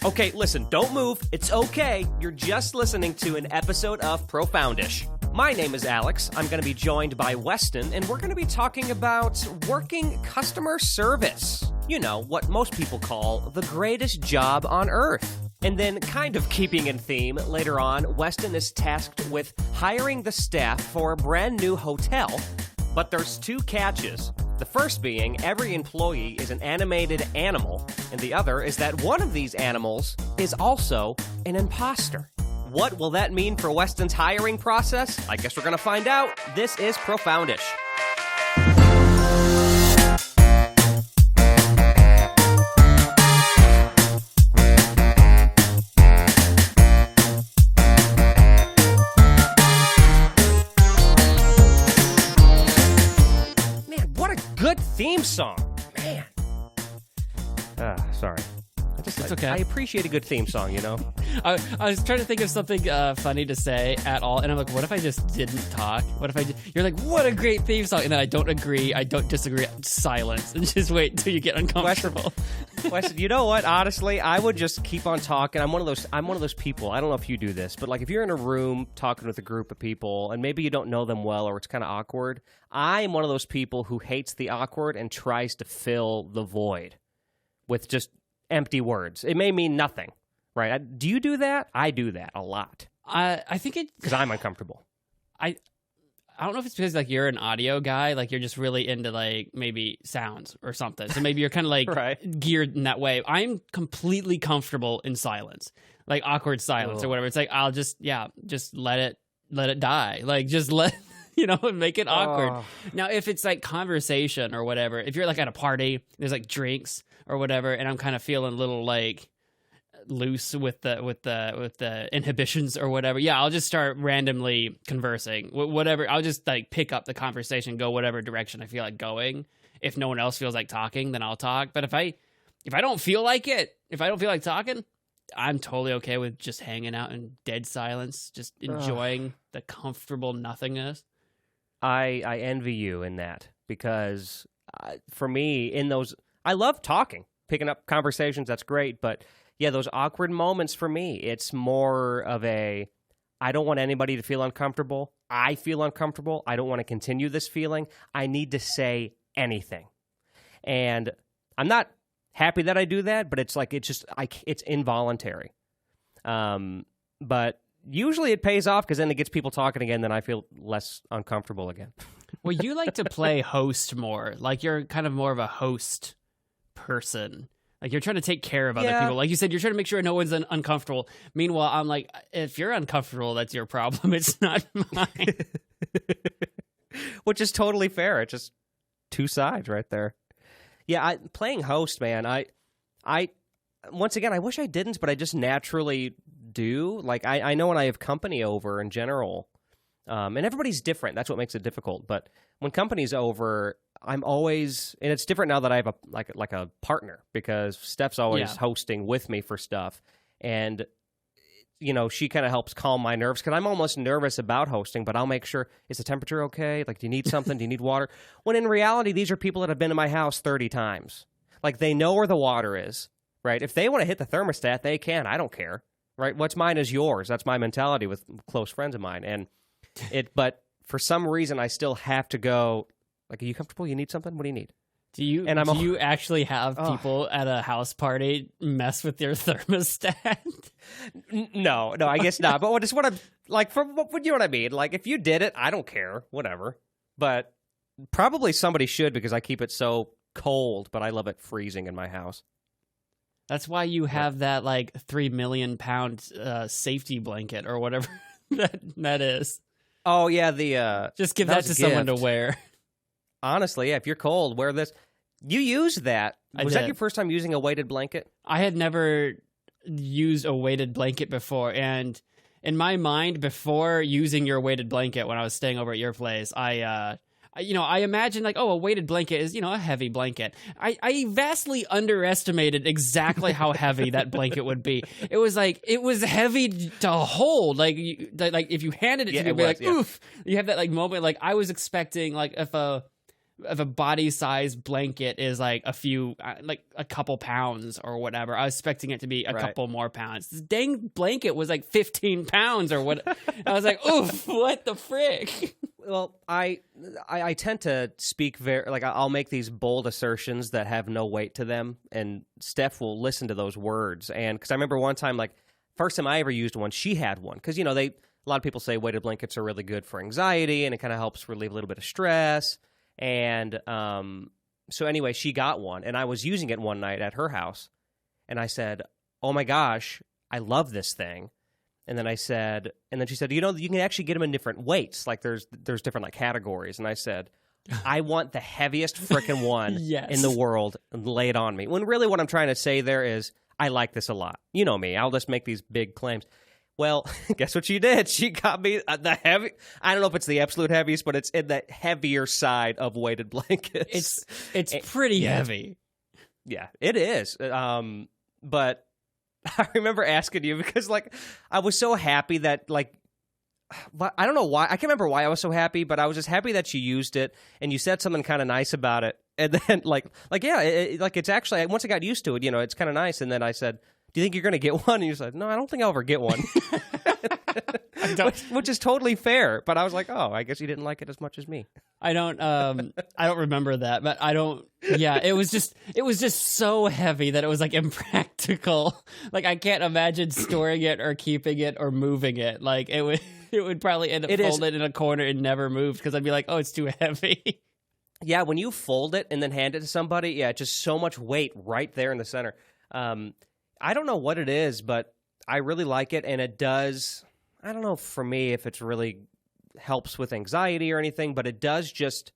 Okay, listen, don't move. It's okay. You're just listening to an episode of Profoundish. My name is Alex. I'm going to be joined by Weston, and we're going to be talking about working customer service. You know, what most people call the greatest job on earth. And then, kind of keeping in theme, later on, Weston is tasked with hiring the staff for a brand new hotel. But there's two catches. The first being every employee is an animated animal, and the other is that one of these animals is also an imposter. What will that mean for Weston's hiring process? I guess we're going to find out. This is Profoundish. Theme song, man. Sorry. It's okay. I appreciate a good theme song, you know? I was trying to think of something funny to say at all, and I'm like, what if I just didn't talk? What if I just... You're like, what a great theme song, and then I don't agree, I don't disagree, silence, and just wait until you get uncomfortable. Weston, you know what? Honestly, I would just keep on talking. I'm one of those people. I don't know if you do this, but like if you're in a room talking with a group of people, and maybe you don't know them well, or it's kind of awkward, I'm one of those people who hates the awkward and tries to fill the void with just empty words. It may mean nothing, right? Do you do that? I do that a lot. I think it... Because I'm uncomfortable. I don't know if it's because like you're an audio guy, like you're just really into like maybe sounds or something. So maybe you're kind of like right. geared in that way. I'm completely comfortable in silence, like awkward silence or whatever. It's like I'll just let it die. Like just let make it awkward. Now if it's like conversation or whatever, if you're like at a party, there's like drinks or whatever, and I'm kind of feeling a little like loose with the inhibitions or whatever, I'll just start randomly conversing, whatever. I'll just like pick up the conversation, go whatever direction I feel like going. If no one else feels like talking, then I'll talk. But if I don't feel like it, if I don't feel like talking, I'm totally okay with just hanging out in dead silence, just enjoying the comfortable nothingness. I envy you in that, because for me, in those, I love talking, picking up conversations, that's great, but yeah, those awkward moments for me, it's more of I don't want anybody to feel uncomfortable. I feel uncomfortable. I don't want to continue this feeling. I need to say anything. And I'm not happy that I do that, but it's like, it's involuntary. But usually it pays off, because then it gets people talking again, then I feel less uncomfortable again. Well, you like to play host more. Like you're kind of more of a host person. Like you're trying to take care of other people. Like you said, you're trying to make sure no one's uncomfortable. Meanwhile, I'm like, if you're uncomfortable, that's your problem. It's not mine. Which is totally fair. It's just two sides right there. Yeah, playing host, man, I once again, I wish I didn't, but I just naturally do. Like I know when I have company over in general, and everybody's different. That's what makes it difficult. But when company's over, I'm always, and it's different now that I have a partner, because Steph's always hosting with me for stuff, and she kind of helps calm my nerves, because I'm almost nervous about hosting, but I'll make sure, is the temperature okay? Like, do you need something? Do you need water? When in reality, these are people that have been to my house 30 times. Like, they know where the water is, right? If they want to hit the thermostat, they can. I don't care, right? What's mine is yours. That's my mentality with close friends of mine, but for some reason, I still have to go. Like, are you comfortable? You need something? What do you need? Do you actually have people at a house party mess with your thermostat? No, I guess not. But what I'm like, you know what I mean? Like, if you did it, I don't care, whatever. But probably somebody should, because I keep it so cold, but I love it freezing in my house. That's why you have that like 3 million pound safety blanket or whatever that is. Oh yeah, just give that to someone to wear. Honestly, yeah, if you're cold, wear this. You used that. Was that your first time using a weighted blanket? I had never used a weighted blanket before, and in my mind, before using your weighted blanket when I was staying over at your place, I imagined like, a weighted blanket is, a heavy blanket. I vastly underestimated exactly how heavy that blanket would be. It was heavy to hold. Like if you handed it to me, it'd be like, oof. You have that like moment. Like I was expecting like if a body size blanket is like a couple pounds or whatever. I was expecting it to be a couple more pounds. This dang blanket was like 15 pounds or what. I was like, oof, what the frick? Well, I tend to speak I'll make these bold assertions that have no weight to them, and Steph will listen to those words. And because I remember one time, like first time I ever used one, she had one because a lot of people say weighted blankets are really good for anxiety and it kind of helps relieve a little bit of stress. And so anyway, she got one, and I was using it one night at her house, and I said, "Oh my gosh, I love this thing." And then she said, you can actually get them in different weights. Like there's different like categories. And I said, I want the heaviest frickin' one in the world, and lay it on me. When really what I'm trying to say there is, I like this a lot. You know me, I'll just make these big claims. Well, guess what she did? She got me the heavy. I don't know if it's the absolute heaviest, but it's in the heavier side of weighted blankets. It's pretty heavy. Yeah, it is. But I remember asking you because, like, I was so happy that, like, I don't know why. I can't remember why I was so happy, but I was just happy that you used it and you said something kind of nice about it. And then, it's actually, once I got used to it, it's kind of nice. And then I said, "Do you think you're going to get one?" And you said, "No, I don't think I'll ever get one." Which is totally fair. But I was like, oh, I guess you didn't like it as much as me. I don't remember that, but it was just so heavy that it was like impractical. Like I can't imagine storing it or keeping it or moving it. Like it would probably end up folded in a corner and never moved because I'd be like, oh, it's too heavy. Yeah, when you fold it and then hand it to somebody, just so much weight right there in the center. I don't know what it is, but I really like it, and it does. I don't know for me if it's really helps with anxiety or anything, but it does just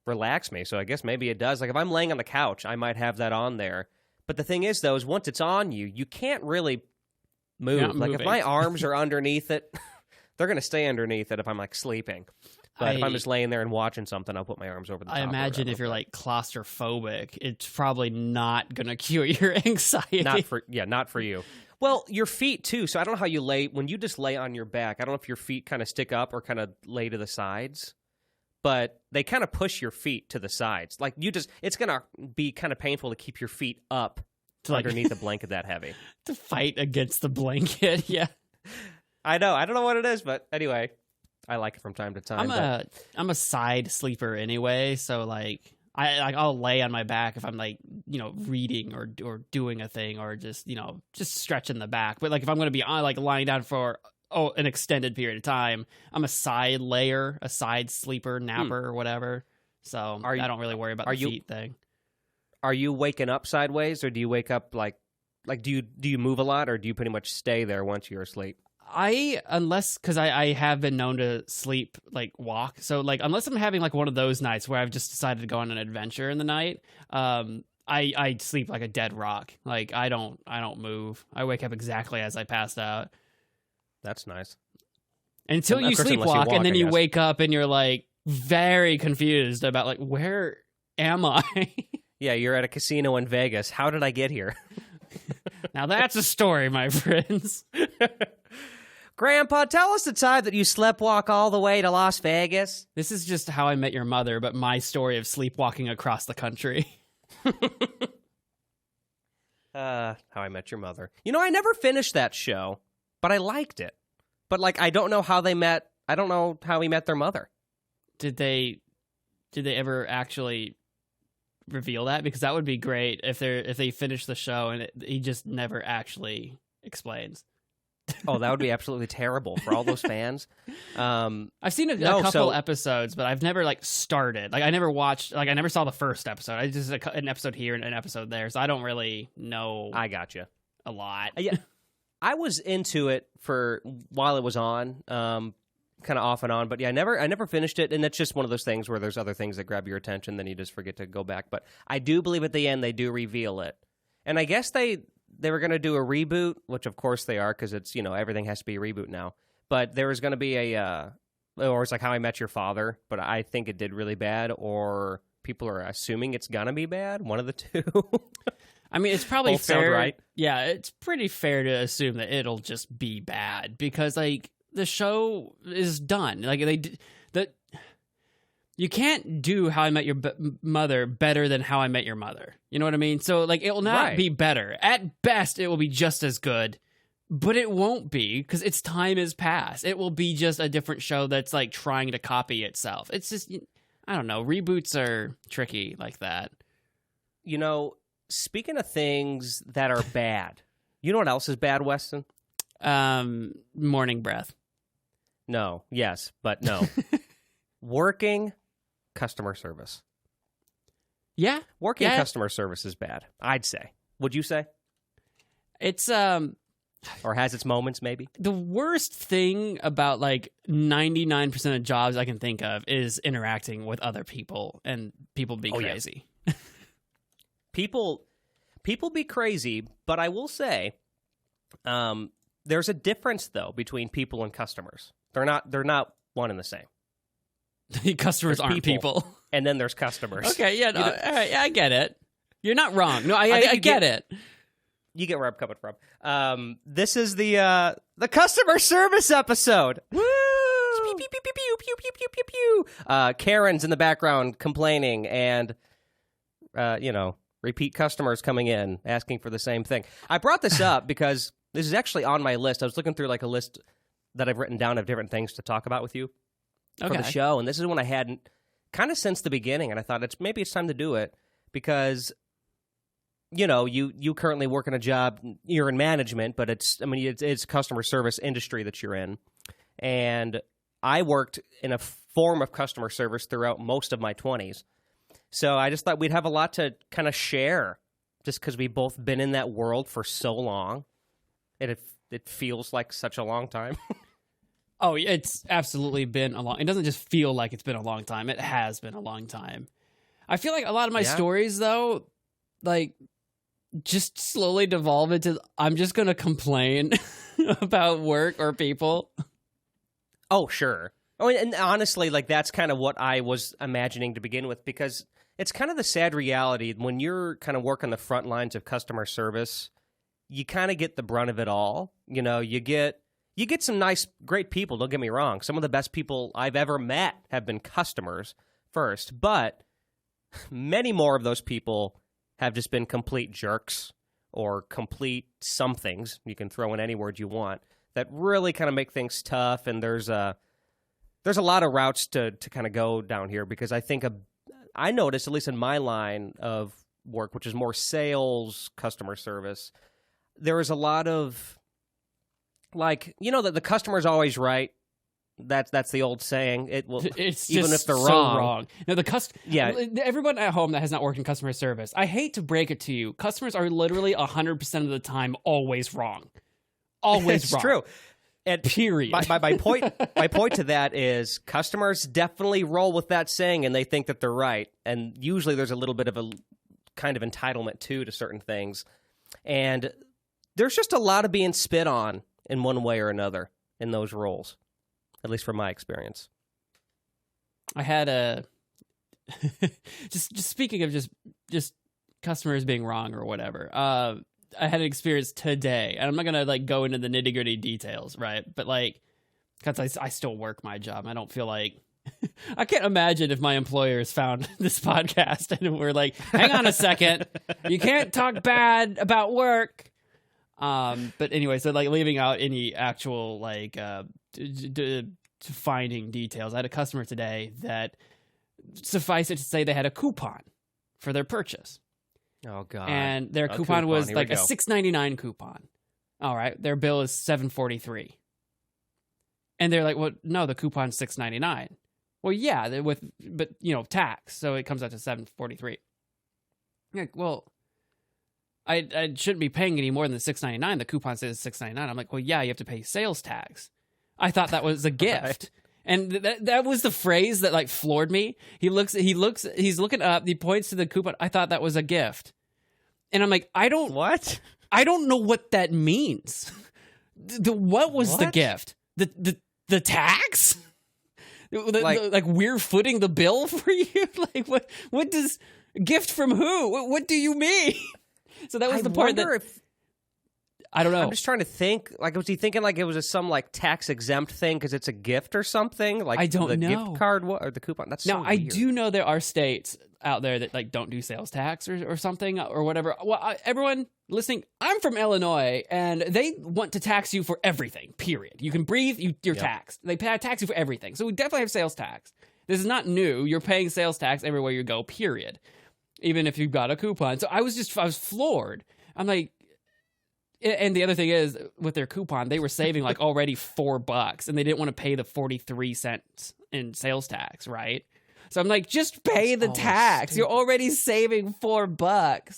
relax me. So I guess maybe it does. Like if I'm laying on the couch, I might have that on there. But the thing is, though, is once it's on you, you can't really move. Like if my arms are underneath it, they're going to stay underneath it if I'm like sleeping. But if I'm just laying there and watching something, I'll put my arms over the top. I imagine if you're like claustrophobic, it's probably not going to cure your anxiety. Not for you. Well, your feet too. So I don't know how you lay when you just lay on your back. I don't know if your feet kind of stick up or kind of lay to the sides, but they kind of push your feet to the sides. Like it's going to be kind of painful to keep your feet up underneath the blanket that heavy. To fight against the blanket. Yeah. I know. I don't know what it is, but anyway. I like it from time to time. I'm a side sleeper anyway, so like I'll lay on my back if I'm like reading or doing a thing or just stretching the back. But like if I'm gonna be like lying down for an extended period of time, I'm a side layer, a side sleeper, napper or whatever. So I don't really worry about the feet thing. Are you waking up sideways, or do you wake up like do you move a lot, or do you pretty much stay there once you're asleep? Because I have been known to sleep, like walk. So like, unless I'm having like one of those nights where I've just decided to go on an adventure in the night, I sleep like a dead rock. Like I don't move. I wake up exactly as I passed out. That's nice. Until you sleepwalk, and then you wake up and you're like very confused about like, where am I? Yeah, you're at a casino in Vegas. How did I get here? Now that's a story, my friends. Grandpa, tell us the time that you sleptwalk all the way to Las Vegas. This is just How I Met Your Mother, but my story of sleepwalking across the country. How I Met Your Mother. I never finished that show, but I liked it. But like, I don't know how they met. I don't know how he met their mother. Did they ever actually reveal that? Because that would be great if they finish the show and he just never actually explains. Oh, that would be absolutely terrible for all those fans. I've seen a couple episodes, but I've never like started. Like I never watched. Like I never saw the first episode. I just an episode here and an episode there, so I don't really know. I gotcha a lot. Yeah, I was into it for while it was on, kind of off and on. But yeah, I never finished it, and that's just one of those things where there's other things that grab your attention, then you just forget to go back. But I do believe at the end they do reveal it, and I guess they were going to do a reboot, which of course they are because it's, everything has to be a reboot now. But there was going to be or it's like How I Met Your Father, but I think it did really bad, or people are assuming it's going to be bad, one of the two. I mean, it's probably both fair. Sound right. Yeah, it's pretty fair to assume that it'll just be bad because like the show is done. Like you can't do How I Met Your Mother better than How I Met Your Mother. You know what I mean? So, like, it will not be better. At best, it will be just as good, but it won't be because its time has passed. It will be just a different show that's, like, trying to copy itself. It's just, I don't know. Reboots are tricky like that. You know, speaking of things that are bad, you know what else is bad, Weston? Morning breath. No. Yes, but no. Working customer service. Yeah. Working customer service is bad, I'd say. Would you say? It's or has its moments, maybe? The worst thing about like 99% of jobs I can think of is interacting with other people and people being crazy. Yeah. People be crazy, but I will say there's a difference though between people and customers. They're not one and the same. The customers aren't people. And then there's customers. Okay, yeah, no, I get it. You're not wrong. No, I get it. You get where I'm coming from. This is the customer service episode. Woo! Pew, pew, pew, pew, pew, pew, pew, pew, pew. Karen's in the background complaining, and repeat customers coming in asking for the same thing. I brought this up because this is actually on my list. I was looking through like a list that I've written down of different things to talk about with you for the show, and this is one I hadn't kind of since the beginning, and I thought maybe it's time to do it because you currently work in a job, you're in management, but it's customer service industry that you're in, and I worked in a form of customer service throughout most of my 20s, so I just thought we'd have a lot to kind of share just because we've both been in that world for so long, and it feels like such a long time. Oh, it's absolutely been a long... It doesn't just feel like it's been a long time. It has been a long time. I feel like a lot of my stories, though, like, just slowly devolve into, I'm just going to complain about work or people. Oh, sure. Oh, and honestly, like, that's kind of what I was imagining to begin with, because it's kind of the sad reality. When you're kind of working the front lines of customer service, you kind of get the brunt of it all. You get some nice, great people, don't get me wrong. Some of the best people I've ever met have been customers first, but many more of those people have just been complete jerks or complete somethings, you can throw in any word you want, that really kind of make things tough, and there's a lot of routes to kind of go down here, because I think I noticed, at least in my line of work, which is more sales, customer service, there is a lot of... Like, that the customer's always right. That's the old saying. It's even if they're so wrong. No, everyone at home that has not worked in customer service, I hate to break it to you, customers are literally 100% of the time always wrong. Always it's wrong. True. And period. My point to that is customers definitely roll with that saying, and they think that they're right. And usually there's a little bit of a kind of entitlement to certain things, and there's just a lot of being spit on in one way or another in those roles, at least from my experience. I had a just speaking of just customers being wrong or whatever. I had an experience today, and I'm not gonna like go into the nitty gritty details, right? But like, because I still work my job, I don't feel like I can't imagine if my employers found this podcast and we're like, hang on a second, you can't talk bad about work. But anyway, so like leaving out any actual like finding details, I had a customer today that, suffice it to say, they had a coupon for their purchase. Oh God! And their coupon was like a $6.99 coupon. All right, their bill is $7.43, and they're like, "Well, no, the coupon's $6.99." Well, yeah, but tax, so it comes out to $7.43. Like, well, I shouldn't be paying any more than the $6.99. The coupon says $6.99. I'm like, well, yeah, you have to pay sales tax. I thought that was a gift. Right. And that was the phrase that like floored me. He's looking up, he points to the coupon. I thought that was a gift. And I'm like, I don't know what that means. What was the gift? The tax? Like we're footing the bill for you? Like what does gift from who? What do you mean? So that was the part that I don't know. I'm just trying to think. Like, was he thinking like it was some like tax exempt thing because it's a gift or something? Like I don't the know. gift card or the coupon. That's now so I weird. do know there are states out there that like don't do sales tax or something or whatever. Well, everyone listening, I'm from Illinois, and they want to tax you for everything. Period. You can breathe, you're taxed. They tax you for everything. So we definitely have sales tax. This is not new. You're paying sales tax everywhere you go. Period. Even if you've got a coupon. So I was floored. I'm like. And the other thing is, with their coupon, they were saving like already $4, and they didn't want to pay the 43 cents in sales tax, right? So I'm like, just pay the tax. Stupid. You're already saving $4. Like,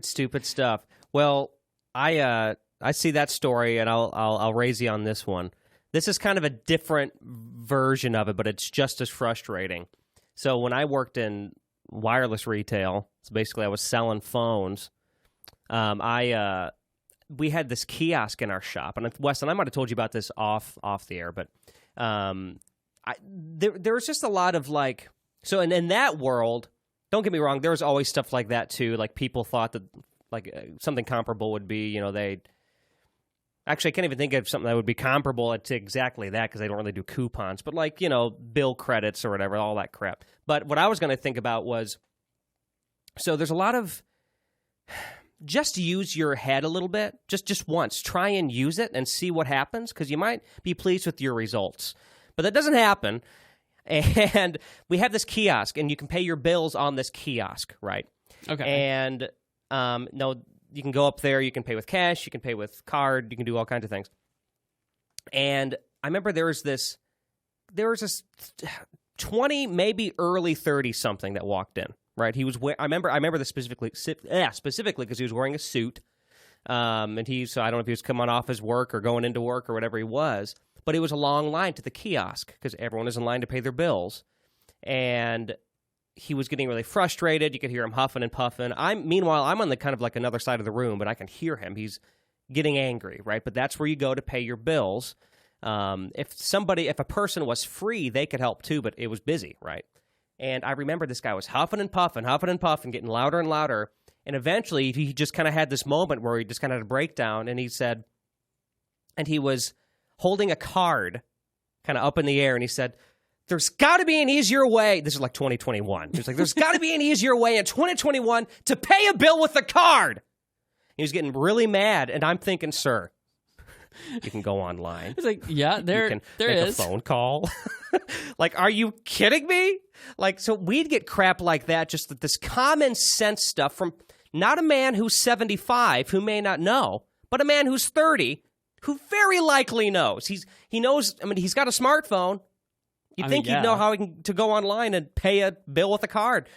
stupid stuff. Well, I see that story, and I'll raise you on this one. This is kind of a different version of it, but it's just as frustrating. So when I worked in wireless retail, so basically I was selling phones. We had this kiosk in our shop, and Weston, I might have told you about this off the air, but there was just a lot of like, so in that world, don't get me wrong, there was always stuff like that too. Like people thought that like something comparable would be, actually I can't even think of something that would be comparable to exactly that because they don't really do coupons, but like, bill credits or whatever, all that crap. But what I was going to think about was, so there's a lot of, just use your head a little bit, just once. Try and use it and see what happens, because you might be pleased with your results. But that doesn't happen. And we have this kiosk, and you can pay your bills on this kiosk, right? Okay. And no, you can go up there, you can pay with cash, you can pay with card, you can do all kinds of things. And I remember there was this 20, maybe early 30 something that walked in. Right, he was. I remember this specifically because he was wearing a suit, and so I don't know if he was coming off his work or going into work or whatever he was. But it was a long line to the kiosk because everyone is in line to pay their bills, and he was getting really frustrated. You could hear him huffing and puffing. Meanwhile, I'm on the kind of like another side of the room, but I can hear him. He's getting angry, right? But that's where you go to pay your bills. If a person was free, they could help too, but it was busy, right? And I remember this guy was huffing and puffing, getting louder and louder. And eventually, he just kind of had this moment where he just kind of had a breakdown. And he said, and he was holding a card kind of up in the air. And he said, there's got to be an easier way. This is like 2021. He was like, there's got to be an easier way in 2021 to pay a bill with a card. He was getting really mad. And I'm thinking, sir, you can go online. It's like, yeah, there you can make a phone call. Like, are you kidding me? Like, so we'd get crap like that, just this common sense stuff from not a man who's 75 who may not know, but a man who's 30 who very likely knows. He knows. I mean, he's got a smartphone. You'd think he'd know how to go online and pay a bill with a card.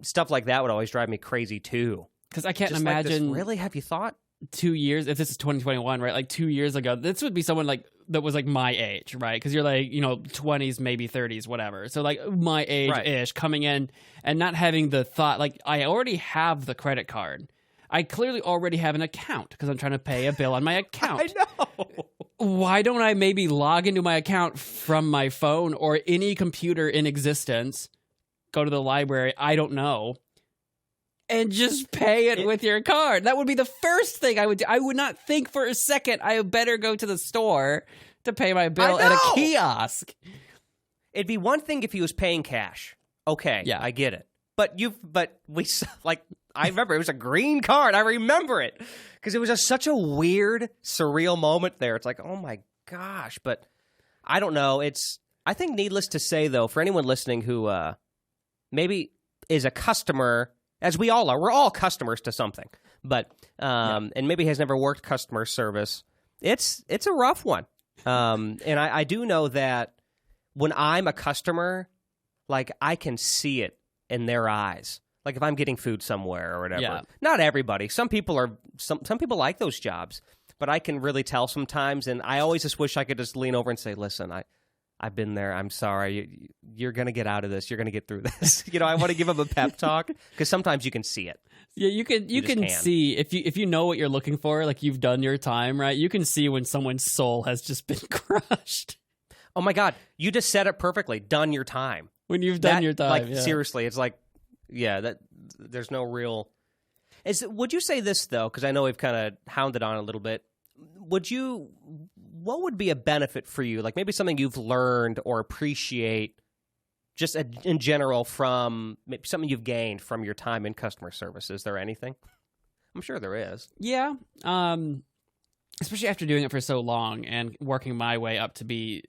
Stuff like that would always drive me crazy too. Because I can't just imagine. Like this, really? Have you thought? 2 years, if this is 2021, right? Like 2 years ago, this would be someone like that was like my age, right? Because you're like, 20s, maybe 30s, whatever. So like my age-ish, coming in and not having the thought, like I already have the credit card. I clearly already have an account because I'm trying to pay a bill on my account. I know. Why don't I maybe log into my account from my phone or any computer in existence, go to the library, I don't know, and just pay it with your card? That would be the first thing I would do. I would not think for a second I better go to the store to pay my bill at a kiosk. It'd be one thing if he was paying cash. Okay, yeah, I get it. But I remember it was a green card. I remember it because it was such a weird, surreal moment there. It's like, oh my gosh. But I don't know. I think needless to say, though, for anyone listening who maybe is a customer, as we all are, we're all customers to something, but and maybe has never worked customer service, it's a rough one. And I do know that when I'm a customer, like I can see it in their eyes. Like if I'm getting food somewhere or whatever. Yeah. Not everybody. Some people like those jobs, but I can really tell sometimes. And I always just wish I could just lean over and say, "Listen, I've been there. I'm sorry. You're going to get out of this. You're going to get through this." I want to give them a pep talk because sometimes you can see it. Yeah, you can see if you know what you're looking for, like you've done your time, right? You can see when someone's soul has just been crushed. Oh my God, you just said it perfectly. Done your time. When you've done your time, like seriously, it's like, yeah, that there's no real. Would you say this, though, because I know we've kind of hounded on a little bit, what would be a benefit for you? Like maybe something you've learned or appreciate just in general from maybe something you've gained from your time in customer service. Is there anything? I'm sure there is. Yeah. Especially after doing it for so long and working my way up to be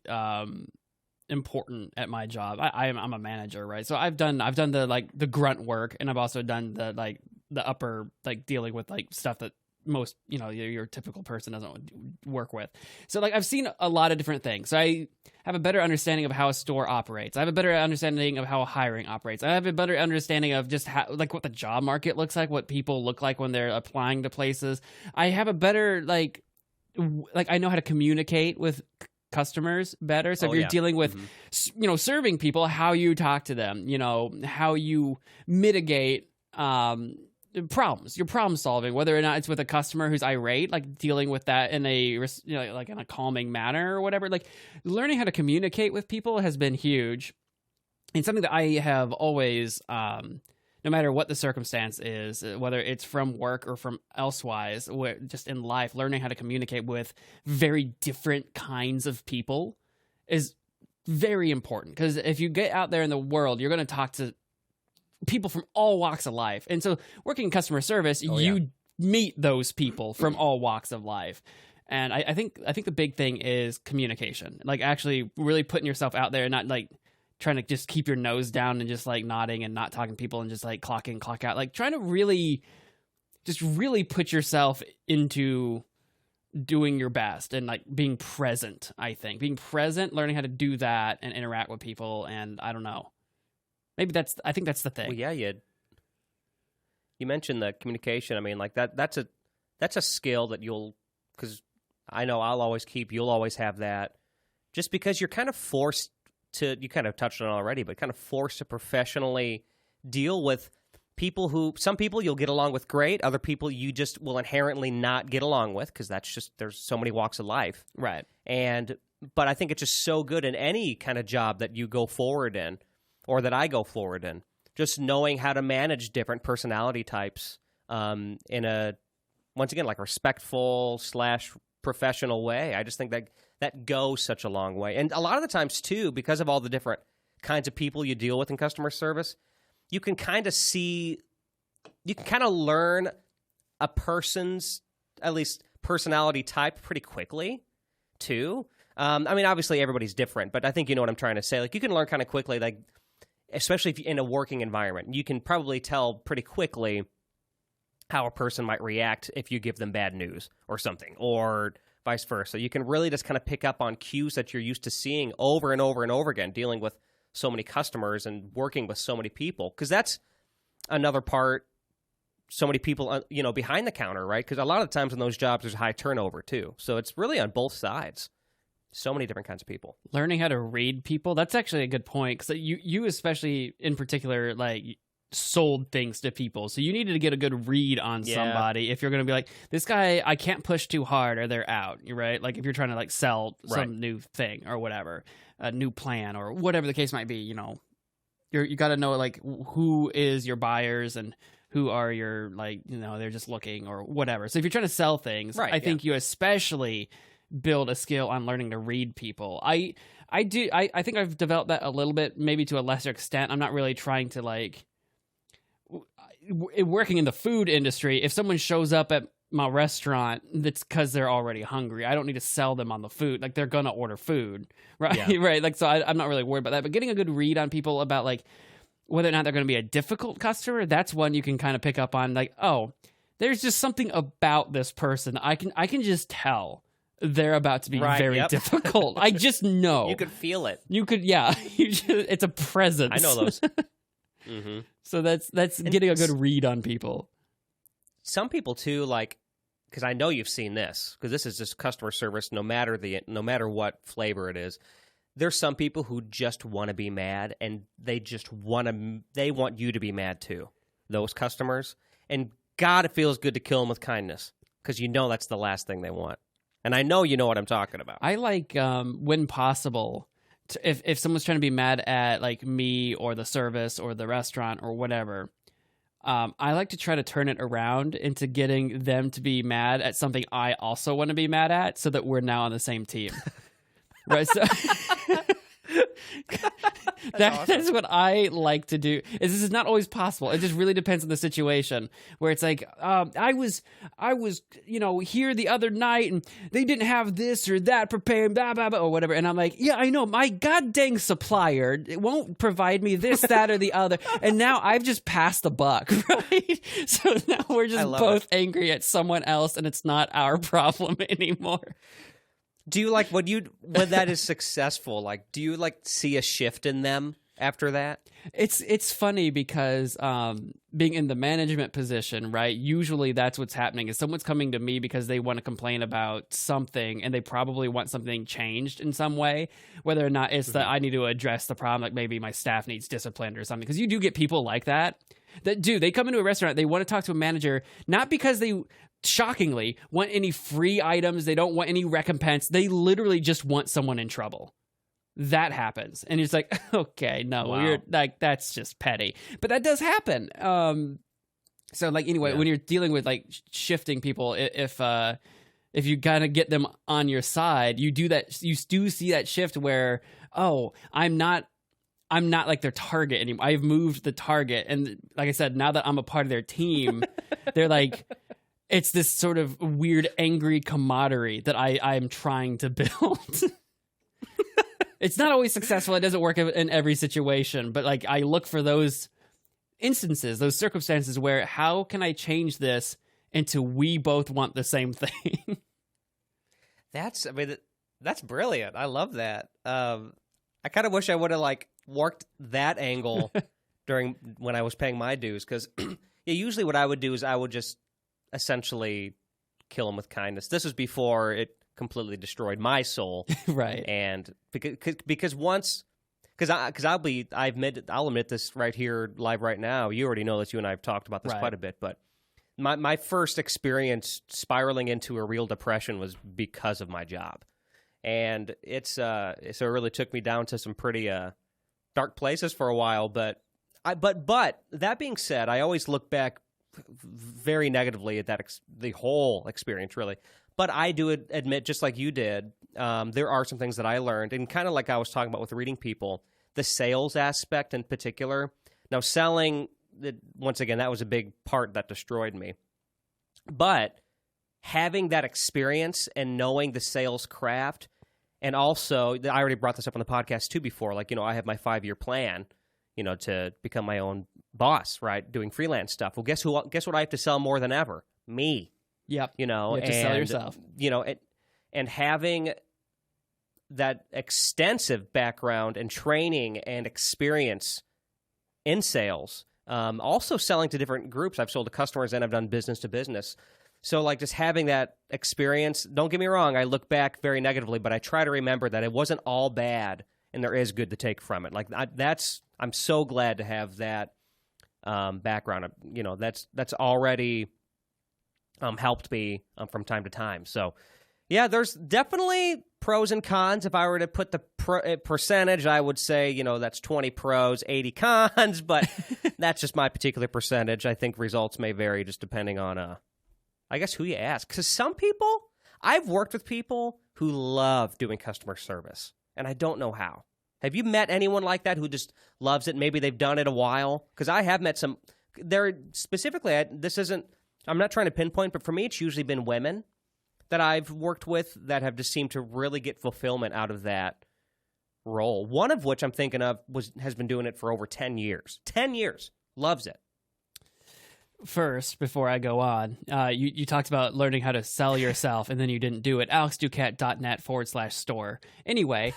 important at my job. I'm a manager, right? So I've done the grunt work, and I've also done the upper, like dealing with like stuff that most, your typical person doesn't work with. So like I've seen a lot of different things. So I have a better understanding of how a store operates. I have a better understanding of how hiring operates. I have a better understanding of just how, like what the job market looks like, what people look like when they're applying to places. I have a better like I know how to communicate with customers better. So if you're dealing with, serving people, how you talk to them, how you mitigate problems, your problem solving, whether or not it's with a customer who's irate, like dealing with that in a, like in a calming manner or whatever. Like learning how to communicate with people has been huge, and something that I have always, no matter what the circumstance is, whether it's from work or from elsewise, just in life, learning how to communicate with very different kinds of people is very important. Because if you get out there in the world, you're going to talk to people from all walks of life. And so working in customer service, you meet those people from all walks of life. And I think the big thing is communication, like actually really putting yourself out there and not like trying to just keep your nose down and just like nodding and not talking to people and just like clock in, clock out, like trying to really put yourself into doing your best and like being present. I think being present, learning how to do that and interact with people. And I don't know, maybe I think that's the thing. Well, yeah, you mentioned the communication. I mean, like that's a skill that because I know you'll always have that, just because you're kind of forced to, you kind of touched on it already, but kind of forced to professionally deal with some people you'll get along with great, other people you just will inherently not get along with, because there's so many walks of life. Right. But I think it's just so good in any kind of job that you go forward in, or that I go forward in, just knowing how to manage different personality types in a, once again, like respectful / professional way. I just think that goes such a long way. And a lot of the times, too, because of all the different kinds of people you deal with in customer service, you can kind of learn a person's, at least personality type pretty quickly, too. I mean, obviously, everybody's different, but I think you know what I'm trying to say. Like, you can learn kind of quickly, like, especially if you're in a working environment. You can probably tell pretty quickly how a person might react if you give them bad news or something, or vice versa. You can really just kind of pick up on cues that you're used to seeing over and over and over again, dealing with so many customers and working with so many people. Because that's another part, so many people, behind the counter, right? Because a lot of the times in those jobs, there's high turnover, too. So it's really on both sides. So many different kinds of people. Learning how to read people, that's actually a good point. Because you especially, in particular, like, sold things to people, so you needed to get a good read on somebody if you're going to be like, this guy, I can't push too hard or they're out, right? Like if you're trying to like sell some new thing or whatever, a new plan or whatever the case might be, you got to know like who is your buyers and who are your, like, they're just looking or whatever. So if you're trying to sell things, I think you especially build a skill on learning to read people. I think I've developed that a little bit, maybe to a lesser extent. I'm not really trying to like, working in the food industry, if someone shows up at my restaurant, that's because they're already hungry. I don't need to sell them on the food. Like, they're gonna order food, right? Yeah. Right. Like, so I'm not really worried about that. But getting a good read on people about like whether or not they're going to be a difficult customer, that's one you can kind of pick up on. Like, oh, there's just something about this person. I can just tell they're about to be very difficult. I just know. You could feel it. You could, yeah. It's a presence. I know those. Mm-hmm. So that's getting a good read on people. Some people too, like, because I know you've seen this, because this is just customer service, no matter what flavor it is. There's some people who just want to be mad, and they want you to be mad too. Those customers, and God, it feels good to kill them with kindness, because that's the last thing they want. And I know you know what I'm talking about. I like, when possible, if someone's trying to be mad at like me or the service or the restaurant or whatever, I like to try to turn it around into getting them to be mad at something I also want to be mad at, so that we're now on the same team. Right? So that's what I like to do. This is not always possible. It just really depends on the situation. Where it's like, I was, here the other night, and they didn't have this or that prepared, blah blah blah, or whatever. And I'm like, yeah, I know, my god dang supplier won't provide me this, that, or the other. And now I've just passed the buck, right? So now we're just both angry at someone else, and it's not our problem anymore. Do you like when that is successful? Like, do you like see a shift in them after that? It's funny because being in the management position, right? Usually that's what's happening is someone's coming to me because they want to complain about something, and they probably want something changed in some way, whether or not it's that I need to address the problem, like maybe my staff needs discipline or something. Because you do get people like that they come into a restaurant, they want to talk to a manager, not because they shockingly want any free items, they don't want any recompense, they literally just want someone in trouble. That happens, and it's like, okay, no, you're like, that's just petty, but that does happen. So like, anyway, when you're dealing with like shifting people, if you kind of get them on your side, you do see that shift where, I'm not like their target anymore. I've moved the target. And like I said, now that I'm a part of their team, they're like, it's this sort of weird, angry camaraderie that I'm trying to build. It's not always successful. It doesn't work in every situation. But like, I look for those instances, those circumstances where, how can I change this into we both want the same thing? That's brilliant. I love that. I kind of wish I would have like worked that angle during when I was paying my dues, because usually what I would do is I would just essentially kill them with kindness. This was before it completely destroyed my soul, right? And because I'll admit this right here live right now. You already know this. You and I have talked about this quite a bit, but my first experience spiraling into a real depression was because of my job. And so it really took me down to some pretty dark places for a while. But that being said, I always look back very negatively at the whole experience, really. But I do admit, just like you did, there are some things that I learned, and kind of like I was talking about with reading people, the sales aspect in particular. Now, selling, once again, that was a big part that destroyed me. But having that experience and knowing the sales craft. And also, I already brought this up on the podcast too before, like, I have my 5-year plan, to become my own boss, right? Doing freelance stuff. Well, guess what I have to sell more than ever? Me. Yep. You have to sell yourself. And having that extensive background and training and experience in sales, also selling to different groups. I've sold to customers and I've done business to business. So, like, just having that experience, don't get me wrong, I look back very negatively, but I try to remember that it wasn't all bad, and there is good to take from it. Like, I'm so glad to have that background. That's already helped me from time to time. So, yeah, there's definitely pros and cons. If I were to put the percentage, I would say, that's 20 pros, 80 cons, but that's just my particular percentage. I think results may vary just depending on I guess who you ask. Because some people, I've worked with people who love doing customer service, and I don't know how. Have you met anyone like that who just loves it? Maybe they've done it a while. Because I have met some. Specifically, I'm not trying to pinpoint, but for me, it's usually been women that I've worked with that have just seemed to really get fulfillment out of that role. One of which I'm thinking of has been doing it for over 10 years. 10 years. Loves it. First, before I go on, you talked about learning how to sell yourself, and then you didn't do it. AlexDuquette.net/store. Anyway.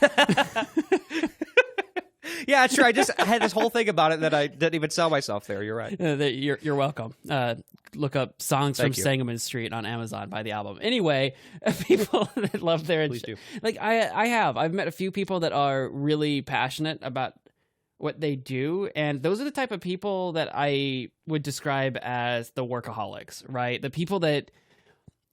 Yeah, that's true. I had this whole thing about it that I didn't even sell myself there. You're right. You're welcome. Look up Songs from Sangamon Street on Amazon. Buy the album. Anyway, people that love their... Please do. Like, I've met a few people that are really passionate about what they do, and those are the type of people that I would describe as the workaholics, right? The people that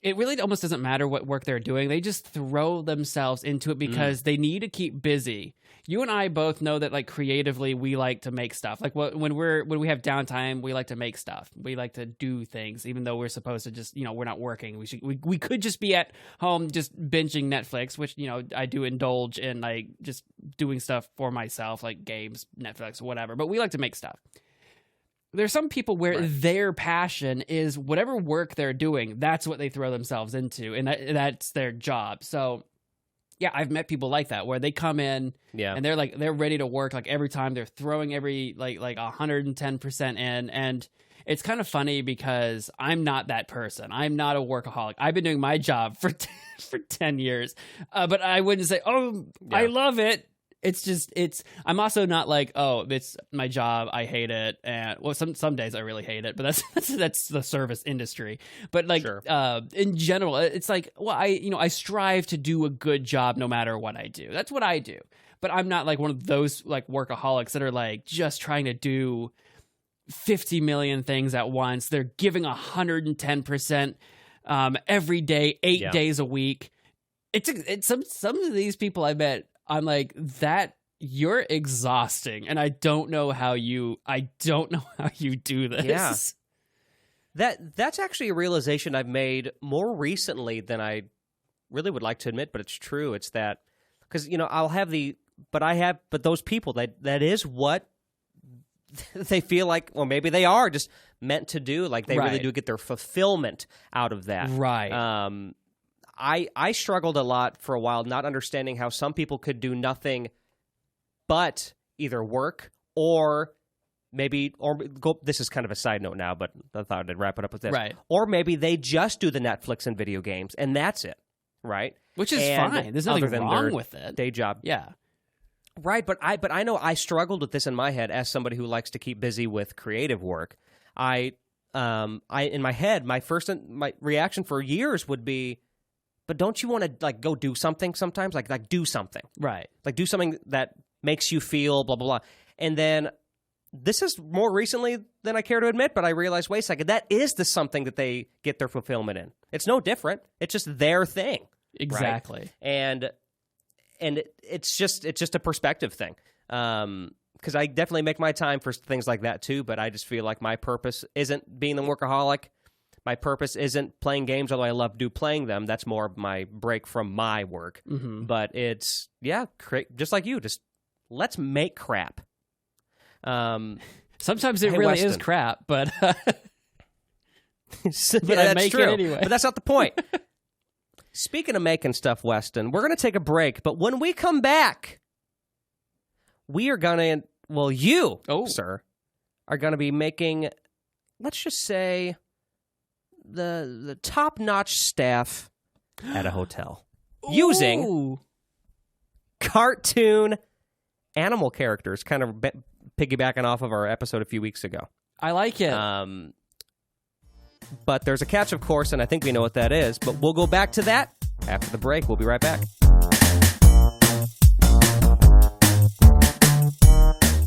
it really almost doesn't matter what work they're doing. They just throw themselves into it because they need to keep busy. You and I both know that, like, creatively, we like to make stuff. Like, when we have downtime, we like to make stuff. We like to do things, even though we're supposed to just, we're not working. We could just be at home just binging Netflix, which, I do indulge in, like, just doing stuff for myself, like games, Netflix, whatever. But we like to make stuff. There's some people where their passion is whatever work they're doing, that's what they throw themselves into, and that's their job. So, yeah, I've met people like that where they come in and they're ready to work like every time. They're throwing every like 110% in, and it's kind of funny because I'm not that person. I'm not a workaholic. I've been doing my job for 10 years, but I wouldn't say, I love it. It's just, I'm also not like, it's my job, I hate it. And well, some days I really hate it, but that's the service industry. But like, in general, it's like, well, I strive to do a good job no matter what I do. That's what I do. But I'm not like one of those like workaholics that are like just trying to do 50 million things at once. They're giving 110% every day, 8 days a week. It's some of these people I met, I'm like, that you're exhausting, and I don't know how you do this. Yeah. That's actually a realization I've made more recently than I really would like to admit, but it's true. It's that because but those people that is what they feel like, or maybe they are just meant to do. Like they really do get their fulfillment out of that. Right. I struggled a lot for a while not understanding how some people could do nothing but either work or this is kind of a side note now, but I thought I'd wrap it up with this. Right. Or maybe they just do the Netflix and video games, and that's it, right? Which is fine. There's nothing wrong with it. Day job. Yeah. Right, but I know I struggled with this in my head as somebody who likes to keep busy with creative work. In my head, my reaction for years would be, but don't you want to like go do something sometimes? Like do something. Right. Like do something that makes you feel blah, blah, blah. And then this is more recently than I care to admit, but I realized, wait a second, that is the something that they get their fulfillment in. It's no different. It's just their thing. Exactly. Right? And it's just a perspective thing. Because I definitely make my time for things like that too, but I just feel like my purpose isn't being the workaholic. My purpose isn't playing games, although I love playing them. That's more of my break from my work. Mm-hmm. But it's, just like you, just let's make crap. Sometimes it really Weston. Is crap, but, but I make true. It anyway. But that's not the point. Speaking of making stuff, Weston, we're going to take a break. But when we come back, we are going to, you, sir, are going to be making, let's just say, the top-notch staff at a hotel using cartoon animal characters, kind of piggybacking off of our episode a few weeks ago. I like it. But there's a catch, of course, and I think we know what that is. But we'll go back to that after the break. We'll be right back.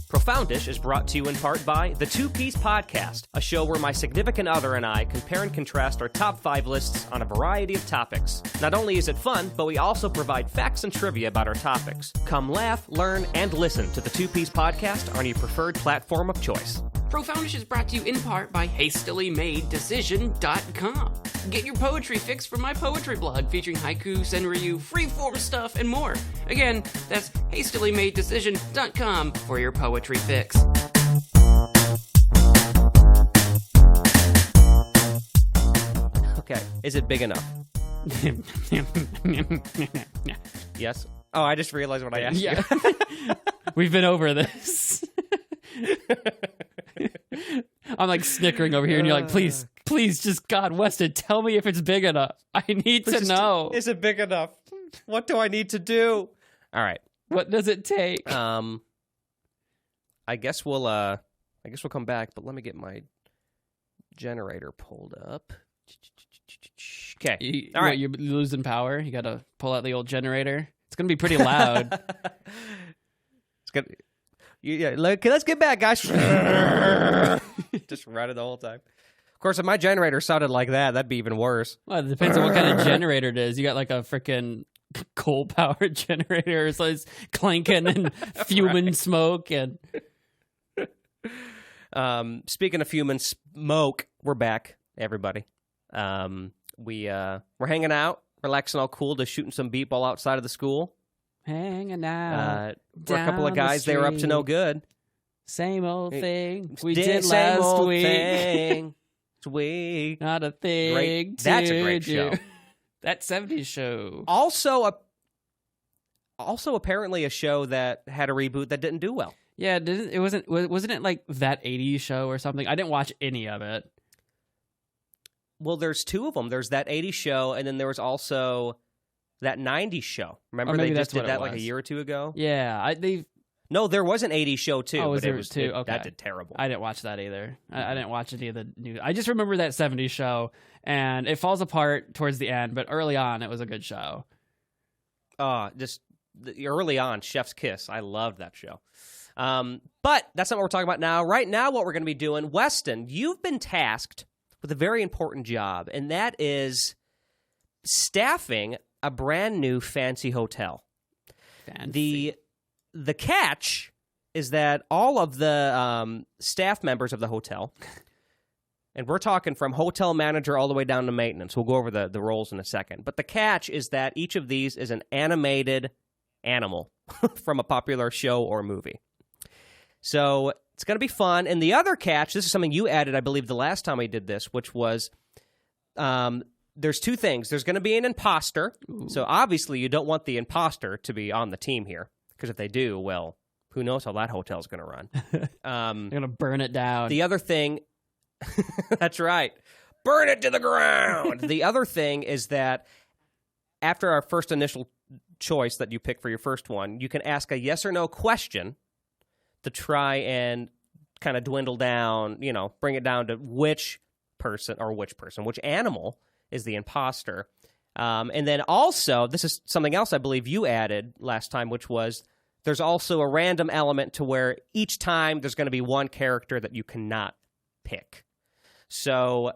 Profoundish is brought to you in part by the Two Piece Podcast, a show where my significant other and I compare and contrast our top 5 lists on a variety of topics. Not only is it fun, but we also provide facts and trivia about our topics. Come laugh, learn, and listen to the Two Piece Podcast on your preferred platform of choice. Profoundish is brought to you in part by HastilyMadeDecision.com. Get your poetry fix from my poetry blog featuring haiku, senryu, freeform stuff, and more. Again, that's HastilyMadeDecision.com for your poetry fix. Okay, is it big enough? Yes? Oh, I just realized what I asked you. We've been over this. I'm like snickering over here, and you're like, please, just God, Weston, tell me if it's big enough. I need to know. Is it big enough? What do I need to do? All right. What does it take? I guess we'll come back, but let me get my generator pulled up. Okay. All right. You're losing power. You got to pull out the old generator. It's gonna be pretty loud. It's gonna. Yeah, let's get back, guys. Just run it the whole time. Of course, if my generator sounded like that, that'd be even worse. Well, it depends on what kind of generator it is. You got like a freaking coal-powered generator, so it's clanking and fuming smoke. And speaking of fuming smoke, we're back, everybody. We're hanging out, relaxing, all cool, just shooting some beat ball outside of the school. Hanging out. We're a couple of guys. They were up to no good. Same old thing we Did did same last old week. thing. Week. Not a thing. Great. That's a great show. That 70s show. Also apparently a show that had a reboot that didn't do well. Yeah, wasn't it like That 80s Show or something? I didn't watch any of it. Well, there's two of them. There's That 80s Show, and then there was also That 90s Show. Remember they just did that like a year or two ago? Yeah, No, there was an 80s show too. Oh, was but there it was too? Okay. That did terrible. I didn't watch that either. I didn't watch any of the new. I just remember that 70s show, and it falls apart towards the end, but early on, it was a good show. Just early on, Chef's Kiss. I loved that show. But that's not what we're talking about now. Right now, what we're going to be doing, Weston, you've been tasked with a very important job, and that is staffing a brand new fancy hotel. Fancy. The catch is that all of the staff members of the hotel, and we're talking from hotel manager all the way down to maintenance. We'll go over the roles in a second. But the catch is that each of these is an animated animal from a popular show or movie. So it's going to be fun. And the other catch, this is something you added, I believe, the last time we did this, which was there's two things. There's going to be an imposter. Ooh. So obviously you don't want the imposter to be on the team here. Because if they do, well, who knows how that hotel's going to run. They're going to burn it down. The other thing, that's right, burn it to the ground. The other thing is that after our first initial choice that you pick for your first one, you can ask a yes or no question to try and kind of dwindle down, bring it down to which animal is the imposter. And then also, this is something else I believe you added last time, which was there's also a random element to where each time there's going to be one character that you cannot pick. So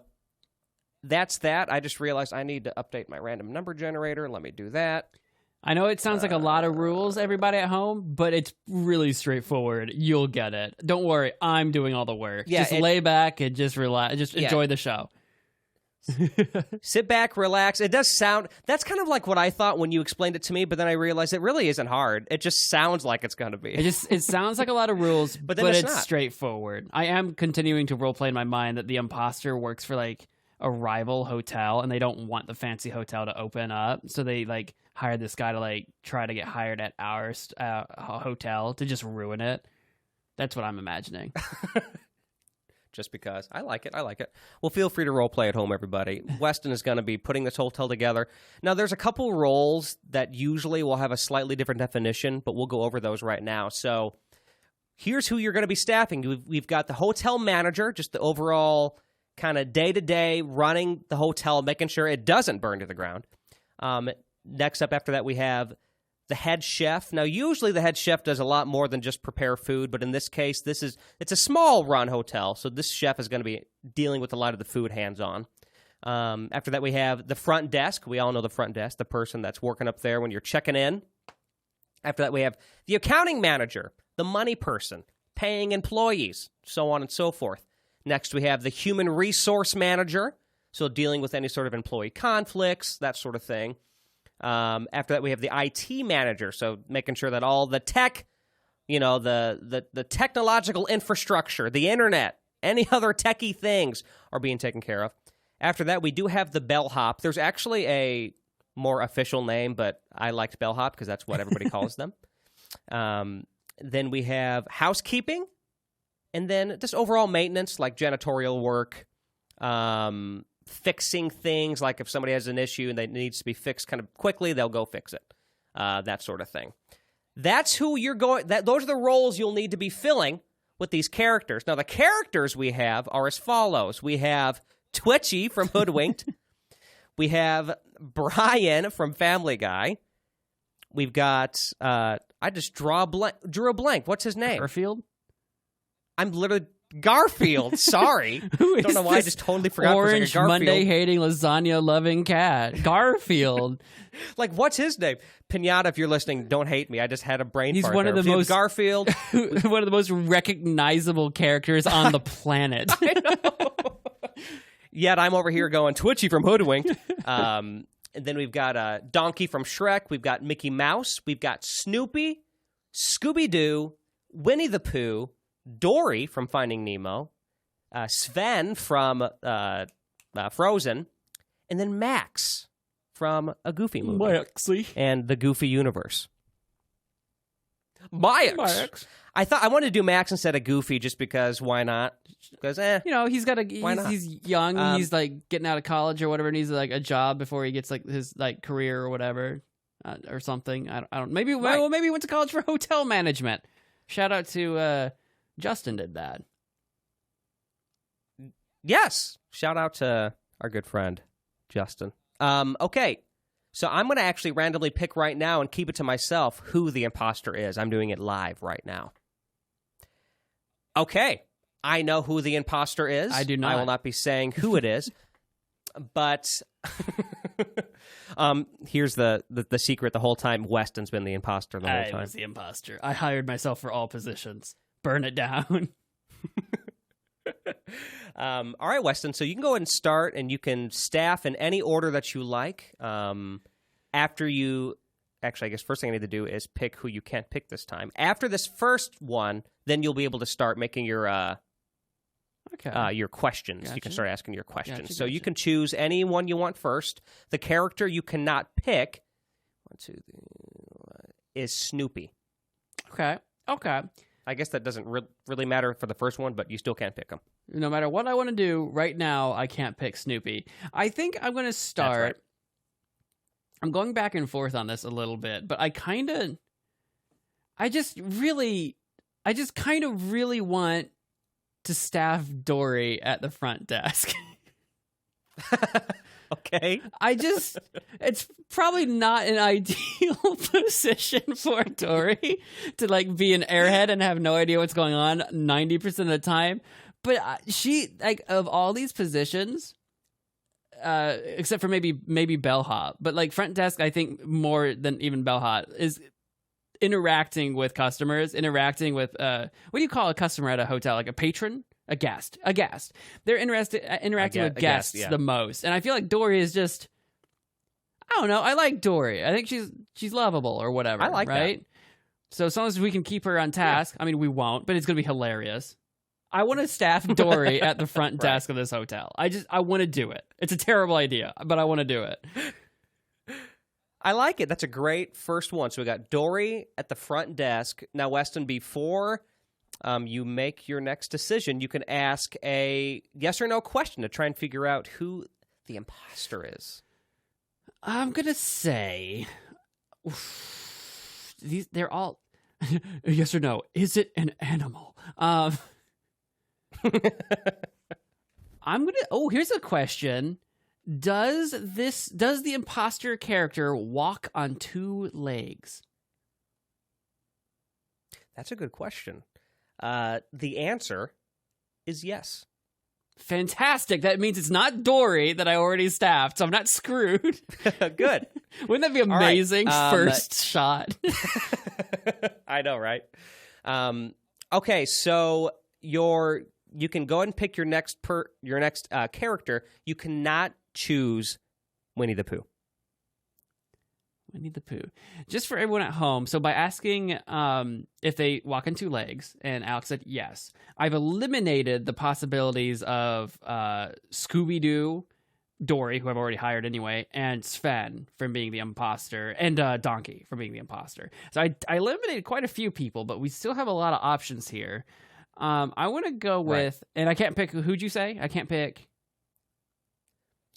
that's that. I just realized I need to update my random number generator. Let me do that. I know it sounds like a lot of rules, everybody at home, but it's really straightforward. You'll get it. Don't worry. I'm doing all the work. Yeah, just lay back and just relax. Just enjoy the show. Sit back, relax. It does sound, that's kind of like what I thought when you explained it to me, but then I realized it really isn't hard. It just sounds like it's going to be. It sounds like a lot of rules, but it's not. Straightforward. I am continuing to roleplay in my mind that the imposter works for like a rival hotel, and they don't want the fancy hotel to open up, so they like hire this guy to like try to get hired at our hotel to just ruin it. That's what I'm imagining. Just because. I like it. Well, feel free to role play at home, everybody. Weston is going to be putting this hotel together. Now, there's a couple roles that usually will have a slightly different definition, but we'll go over those right now. So here's who you're going to be staffing. We've got the hotel manager, just the overall kind of day-to-day running the hotel, making sure it doesn't burn to the ground. Next up after that, we have the head chef. Now, usually the head chef does a lot more than just prepare food, but in this case, it's a small run hotel, so this chef is going to be dealing with a lot of the food hands-on. After that, we have the front desk. We all know the front desk, the person that's working up there when you're checking in. After that, we have the accounting manager, the money person, paying employees, so on and so forth. Next, we have the human resource manager, so dealing with any sort of employee conflicts, that sort of thing. After that, we have the IT manager, so making sure that all the tech, the technological infrastructure, the internet, any other techie things are being taken care of. After that, we do have the bellhop. There's actually a more official name, but I liked bellhop because that's what everybody calls them. Then we have housekeeping, and then just overall maintenance, like janitorial work, fixing things, like if somebody has an issue and it needs to be fixed kind of quickly, they'll go fix it, that sort of thing. That's who you're going. Those are the roles you'll need to be filling with these characters. Now, the characters we have are as follows. We have Twitchy from Hoodwinked. We have Brian from Family Guy. We've got, I just drew a blank. What's his name? Garfield? I'm literally Garfield. Sorry. Who Don't know is why I this just totally forgot. Orange Garfield. Monday hating lasagna loving cat? Garfield. Like, what's his name? Pinata, if you're listening, don't hate me. I just had a brain He's fart one of there. the most Garfield. one of the most recognizable characters on the planet. I know. Yet I'm over here going Twitchy from Hoodwinked. And then we've got Donkey from Shrek. We've got Mickey Mouse. We've got Snoopy, Scooby Doo, Winnie the Pooh, Dory from Finding Nemo, Sven from Frozen, and then Max from a Goofy movie. Maxie. And the Goofy universe. Max. I wanted to do Max instead of Goofy just because why not? Because He's got Why not? he's young, he's like getting out of college or whatever, and he's like a job before he gets like his like career or whatever, or something. I don't. Maybe Right. maybe he went to college for hotel management. Shout out to Justin did that. yes. Shout out to our good friend Justin. Okay. So I'm going to actually randomly pick right now and keep it to myself who the imposter is. I'm doing it live right now. Okay. I know who the imposter is. I do not. I will not be saying who it is. But here's the secret the whole time. Weston's been the imposter the whole I time. was the imposter. I hired myself for all positions. Burn it down. All right, Weston. So you can go ahead and start, and you can staff in any order that you like. After you, actually, I guess first thing I need to do is pick who you can't pick this time. After this first one, then you'll be able to start making your questions. Gotcha. You can start asking your questions. Gotcha, So you gotcha. can choose any one you want first. The character you cannot pick, is Snoopy. Okay. I guess that doesn't really matter for the first one, but you still can't pick him. No matter what I want to do right now, I can't pick Snoopy. I think I'm going to start. That's right. I'm going back and forth on this a little bit, but I just kind of really want to staff Dory at the front desk. Okay. It's probably not an ideal position for Dory to like be an airhead and have no idea what's going on 90% of the time. But she, like, of all these positions, except for maybe bellhop, but like front desk, I think more than even bellhop is interacting with customers, interacting with what do you call a customer at a hotel? Like a patron, a guest. They're interacting with guests yeah. the most, and I feel like Dory is just, I don't know. I like Dory. I think she's lovable or whatever. I like right. that. So as long as we can keep her on task, I mean, we won't, but it's gonna be hilarious. I want to staff Dory at the front desk of this hotel. I want to do it. It's a terrible idea, but I want to do it. I like it. That's a great first one. So we got Dory at the front desk. Now, Weston, before you make your next decision, you can ask a yes or no question to try and figure out who the imposter is. I'm going to say they're all yes or no. Is it an animal? I'm going to here's a question. Does the imposter character walk on two legs? That's a good question. The answer is yes. Fantastic. That means it's not Dory that I already staffed, so I'm not screwed. Good. Wouldn't that be amazing? First shot. I know, right? Okay, so you can go ahead and pick your next character. You cannot choose Winnie the Pooh. Winnie the Pooh. Just for everyone at home, so by asking if they walk on two legs, and Alex said yes, I've eliminated the possibilities of Scooby Doo, Dory, who I've already hired anyway, and Sven from being the imposter, and Donkey from being the imposter. So I eliminated quite a few people, but we still have a lot of options here. I want to go with, and I can't pick, who'd you say? I can't pick.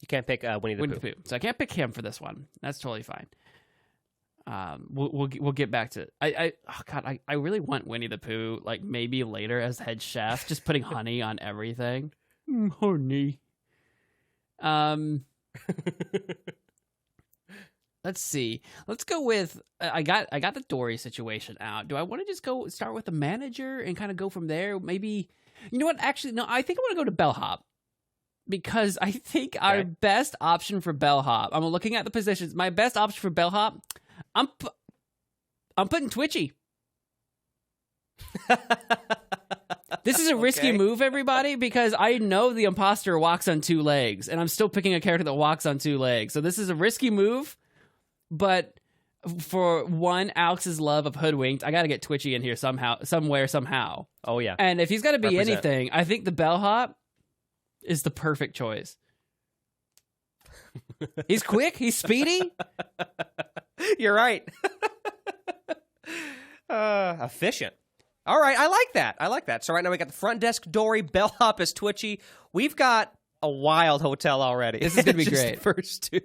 You can't pick Winnie the Pooh. So I can't pick him for this one. That's totally fine. We'll get back to it. I really want Winnie the Pooh, like maybe later as head chef, just putting honey on everything. Honey. Let's see. Let's go with I got the Dory situation out. Do I want to just start with the manager and kind of go from there? Maybe You know what? Actually, no, I think I want to go to bellhop. Because I think our best option for bellhop, I'm looking at the positions. My best option for bellhop, I'm putting Twitchy. This is a risky move, everybody, because I know the imposter walks on 2 legs, and I'm still picking a character that walks on 2 legs. So this is a risky move, but for one, Alex's love of Hoodwinked, I got to get Twitchy in here somehow. Oh yeah. And if he's got to be Represent. anything, I think the bellhop is the perfect choice. He's quick. He's speedy. You're right. Efficient. All right, I like that. So right now we got the front desk Dory, bellhop is Twitchy. We've got a wild hotel already. This is gonna be Just great. The first 2.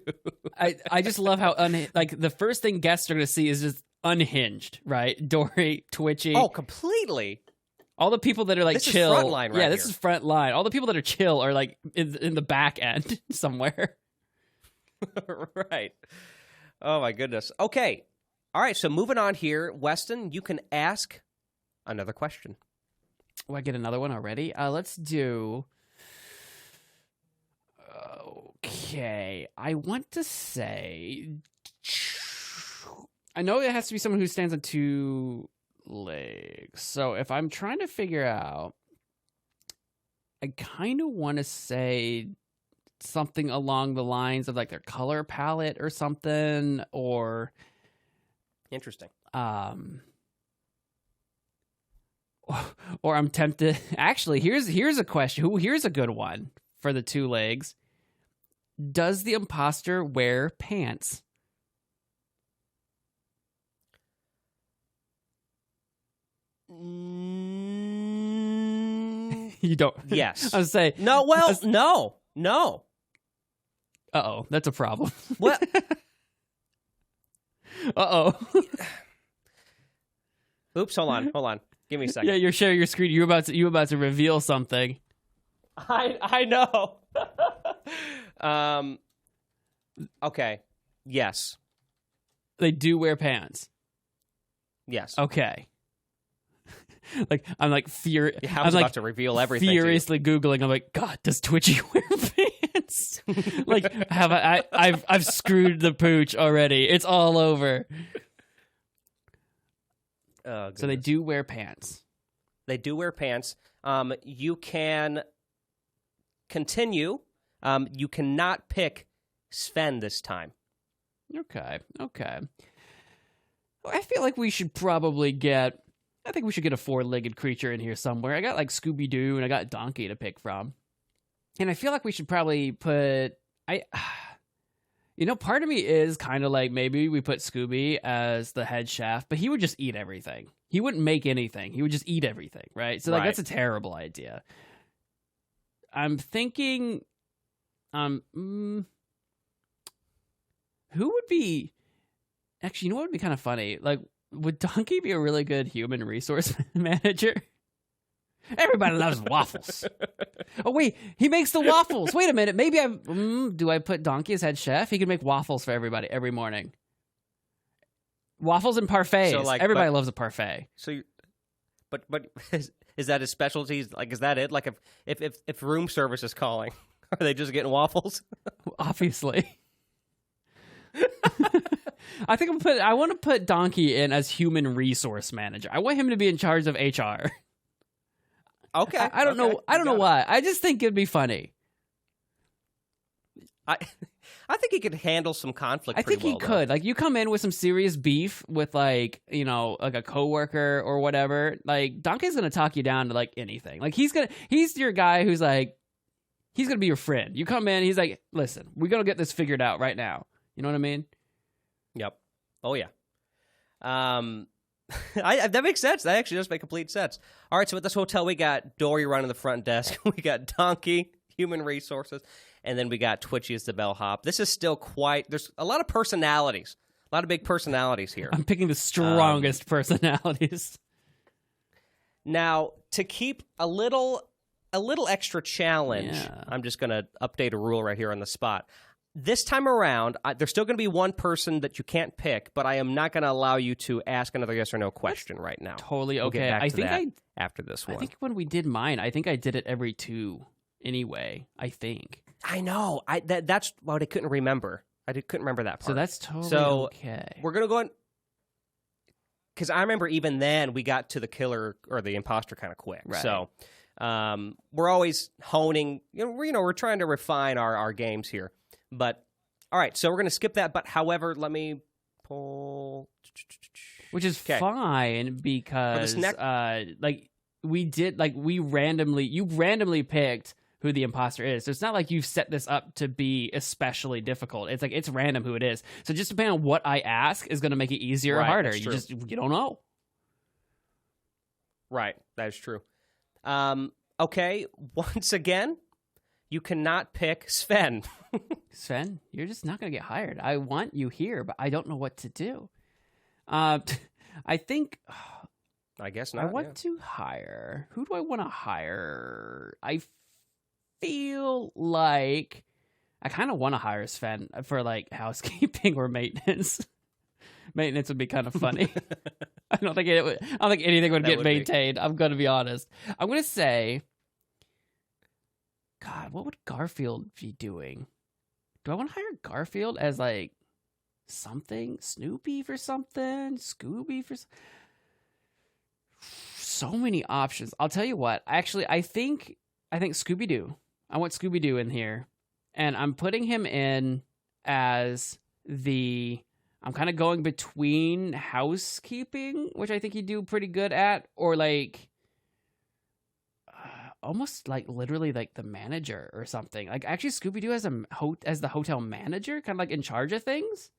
I just love how the first thing guests are gonna see is just unhinged, right? Dory, Twitchy. Oh, completely. All the people that are like This is chill. frontline right this here. is front line. All the people that are chill are like in the back end somewhere. Right. Oh my goodness. Okay. All right. So moving on here, Weston, you can ask another question. Oh, I get another one already. Let's do. Okay, I want to say. I know it has to be someone who stands on 2 legs. So if I'm trying to figure out, I kind of want to say something along the lines of like their color palette or something, or Interesting. or I'm tempted. Actually, here's a question. Here's a good one for the 2 legs. Does the imposter wear pants? You don't. Yes. I was say No. Well, no. Uh-oh, that's a problem. What? Uh-oh. Oops. Hold on. Give me a second. Yeah, you're sharing your screen. You about to reveal something. I know. Okay. Yes. They do wear pants. Yes. Okay. Like I'm like I was about to reveal everything. to you. furiously Googling. I'm like, God, does Twitchy wear pants? Like, I've screwed the pooch already. It's all over. Oh, So they goodness. do wear pants. They do wear pants. You can continue. You cannot pick Sven this time. Okay. Well, I feel like we should probably get. I think we should get a 4-legged creature in here somewhere. I got like Scooby Doo and I got Donkey to pick from, and I feel like we should probably put. Part of me is kind of like maybe we put Scooby as the head chef, but he would just eat everything. He wouldn't make anything. He would just eat everything, right? So like that's a terrible idea. I'm thinking, who would be? Actually, you know what would be kind of funny? Like, would Donkey be a really good human resource manager? Everybody loves waffles. Oh, wait, he makes the waffles. Wait a minute. Maybe do I put Donkey as head chef? He can make waffles for everybody every morning. Waffles and parfaits. So, like, everybody loves a parfait. So, but is that his specialty? Like, is that it? Like, if room service is calling, are they just getting waffles? Obviously. I think I want to put Donkey in as human resource manager. I want him to be in charge of HR. Okay. I don't know. I don't know why. I just think it'd be funny. I think he could handle some conflict. I think he could. Like, you come in with some serious beef with like a coworker or whatever. Like, Donkey's gonna talk you down to like anything. Like, he's your guy who's like, he's gonna be your friend. You come in, he's like, listen, we're gonna get this figured out right now. You know what I mean? Yep. Oh yeah. That makes sense. That actually does make complete sense. All right, so at this hotel, we got Dory running the front desk. We got Donkey, human resources, and then we got Twitchy as the bellhop. This is still there's a lot of personalities, a lot of big personalities here. I'm picking the strongest personalities. Now, to keep a little extra challenge, Yeah. I'm just going to update a rule right here on the spot. this time around, there's still going to be one person that you can't pick, but I am not going to allow you to ask another yes or no question right now. Totally okay. We'll get back I to think that after this one. I think when we did mine, I think I did it every 2 anyway. I think. I know. That's what I couldn't remember. Couldn't remember that part. So that's totally okay. We're going to go in. Because I remember even then we got to the killer or the imposter kind of quick. Right. So we're always honing. We're trying to refine our games here. But all right, so we're going to skip that. But however, let me pull. Which is fine because you randomly picked who the imposter is. So it's not like you've set this up to be especially difficult. It's like it's random who it is. So just depending on what I ask is going to make it easier or harder. You don't know. Right, that is true. Okay, once again, you cannot pick Sven. Sven, you're just not going to get hired. I want you here, but I don't know what to do. I think... I guess not. I want to hire... Who do I want to hire? I feel like I kind of want to hire Sven for like housekeeping or maintenance. Maintenance would be kind of funny. I don't think anything would get maintained. I'm going to be honest. I'm going to say, God, what would Garfield be doing? Do I want to hire Garfield as like something? Snoopy for something? Scooby for so many options. I'll tell you what. Actually, I think Scooby Doo. I want Scooby Doo in here, and I'm putting him in as I'm kind of going between housekeeping, which I think he'd do pretty good at, or like almost like literally like the manager or something. Like actually Scooby Doo as the hotel manager, kind of like in charge of things.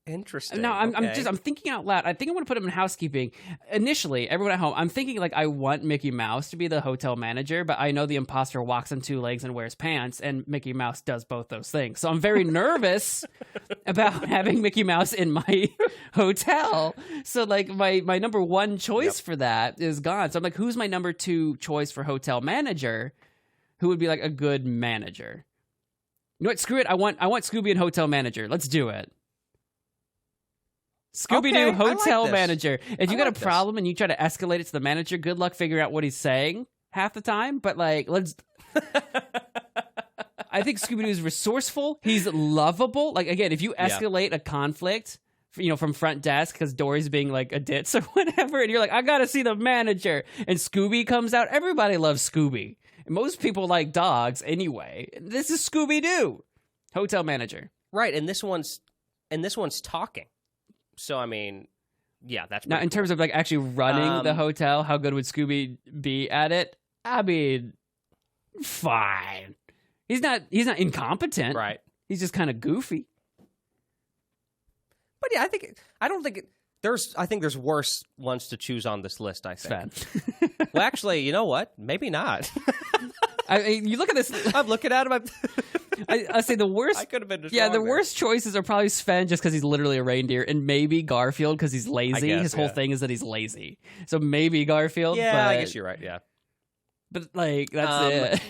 Interesting. Now I'm thinking out loud. I think I want to put him in housekeeping. Initially, everyone at home, I'm thinking like I want Mickey Mouse to be the hotel manager, but I know the imposter walks on 2 legs and wears pants, and Mickey Mouse does both those things. So I'm very nervous about having Mickey Mouse in my hotel. So like my number 1 choice for that is gone. So I'm like, who's my number 2 choice for hotel manager? Who would be like a good manager? You know what? Screw it. I want Scooby and hotel manager. Let's do it. Scooby-Doo hotel manager. If you got a problem and you try to escalate it to the manager, good luck figuring out what he's saying half the time. But like, let's... I think Scooby-Doo is resourceful. He's lovable. Like, again, if you escalate a conflict, from front desk because Dory's being like a ditz or whatever, and you're like, I gotta see the manager, and Scooby comes out, everybody loves Scooby. Most people like dogs anyway. This is Scooby-Doo hotel manager. Right, and this one's talking. So, I mean, yeah, that's now in terms of like actually running the hotel. How good would Scooby be at it? I mean, fine. He's not incompetent. Right. He's just kind of goofy. But yeah, I think there's worse ones to choose on this list. I think. Well, actually, you know what? Maybe not. You look at this. I'm looking at him. I say the worst. I could have been. Yeah, the worst choices are probably Sven, just because he's literally a reindeer, and maybe Garfield because he's lazy. His whole thing is that he's lazy. So maybe Garfield. Yeah, I guess you're right. Yeah, but like that's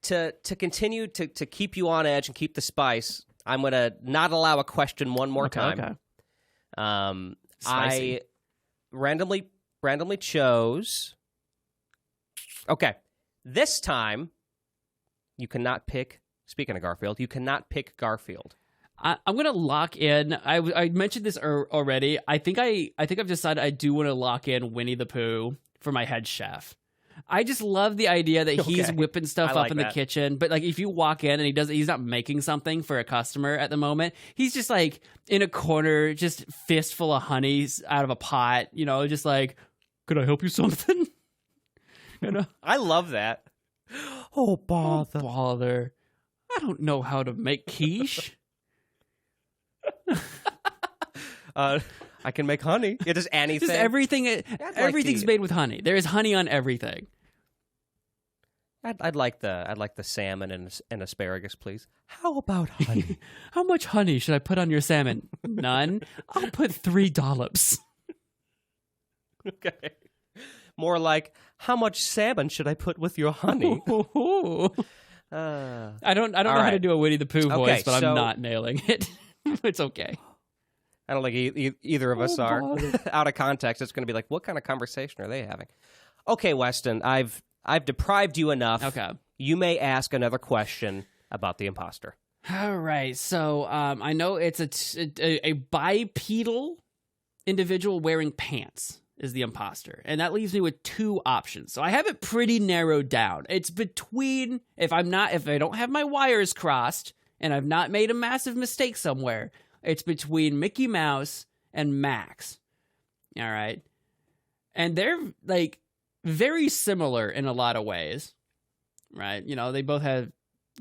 it. To continue to keep you on edge and keep the spice, I'm gonna not allow a question one more time. Okay. I randomly chose. Okay, this time. You cannot pick, speaking of Garfield, you cannot pick Garfield. I'm going to lock in. I mentioned this already. I think I've decided I do want to lock in Winnie the Pooh for my head chef. I just love the idea that he's whipping stuff up in the kitchen. But like if you walk in and he's not making something for a customer at the moment. He's just like in a corner, just fistful of honey out of a pot, just like, could I help you something? I love that. Oh, bother. I don't know how to make quiche. I can make honey. Yeah, just anything. Just everything. Everything's made with honey. There is honey on everything. I'd like the salmon and asparagus, please. How about honey? How much honey should I put on your salmon? None. I'll put 3 dollops. Okay. More like, how much salmon should I put with your honey? I don't know how to do a Winnie the Pooh voice, but I'm not nailing it. It's okay. I don't think either of us are. Out of context, it's going to be like, what kind of conversation are they having? Okay, Weston, I've deprived you enough. Okay. You may ask another question about the imposter. All right. So I know it's a bipedal individual wearing pants is the imposter. And that leaves me with two options. So I have it pretty narrowed down. It's between, if I don't have my wires crossed and I've not made a massive mistake somewhere, it's between Mickey Mouse and Max. All right. And they're like very similar in a lot of ways, right? You know, they both have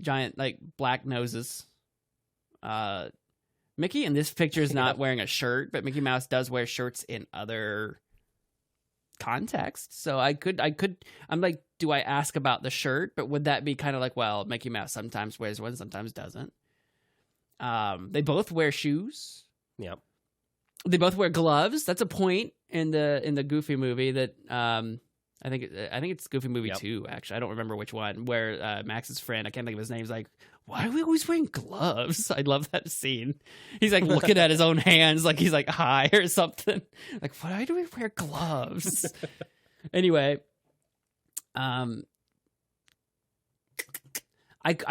giant like black noses. Mickey in this picture is not wearing a shirt, but Mickey Mouse does wear shirts in other contexts. So I'm like, do I ask about the shirt? But would that be kind of like, well, Mickey Mouse sometimes wears one, sometimes doesn't. They both wear shoes. Yep. They both wear gloves. That's a point in the Goofy movie that I think it's Goofy movie 2, actually. I don't remember which one, where Max's friend, I can't think of his name, is like, why are we always wearing gloves? I love that scene. He's like looking at his own hands like he's like high or something. Like, why do we wear gloves? Anyway, I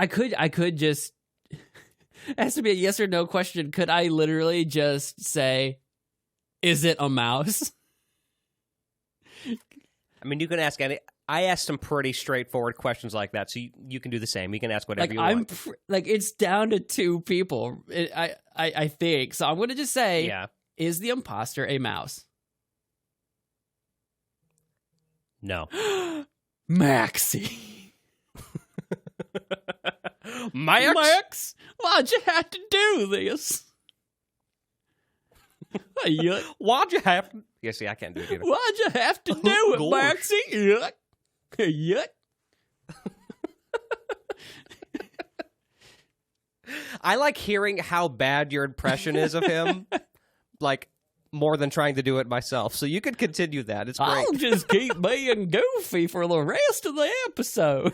could just, it has to be a yes or no question. Could I literally just say, is it a mouse? I mean, you can ask any. I asked some pretty straightforward questions like that, so you can do the same. You can ask whatever you want. It's down to two people, I think. So I'm going to just say, is the imposter a mouse? No. Maxie. Max? Why'd you have to do this? Why'd you have to? Yeah, see, I can't do it either. Why'd you have to do it, Maxie? Yuck. Yuck. I like hearing how bad your impression is of him, like, more than trying to do it myself. So you could continue that. It's great. I'll just keep being goofy for the rest of the episode.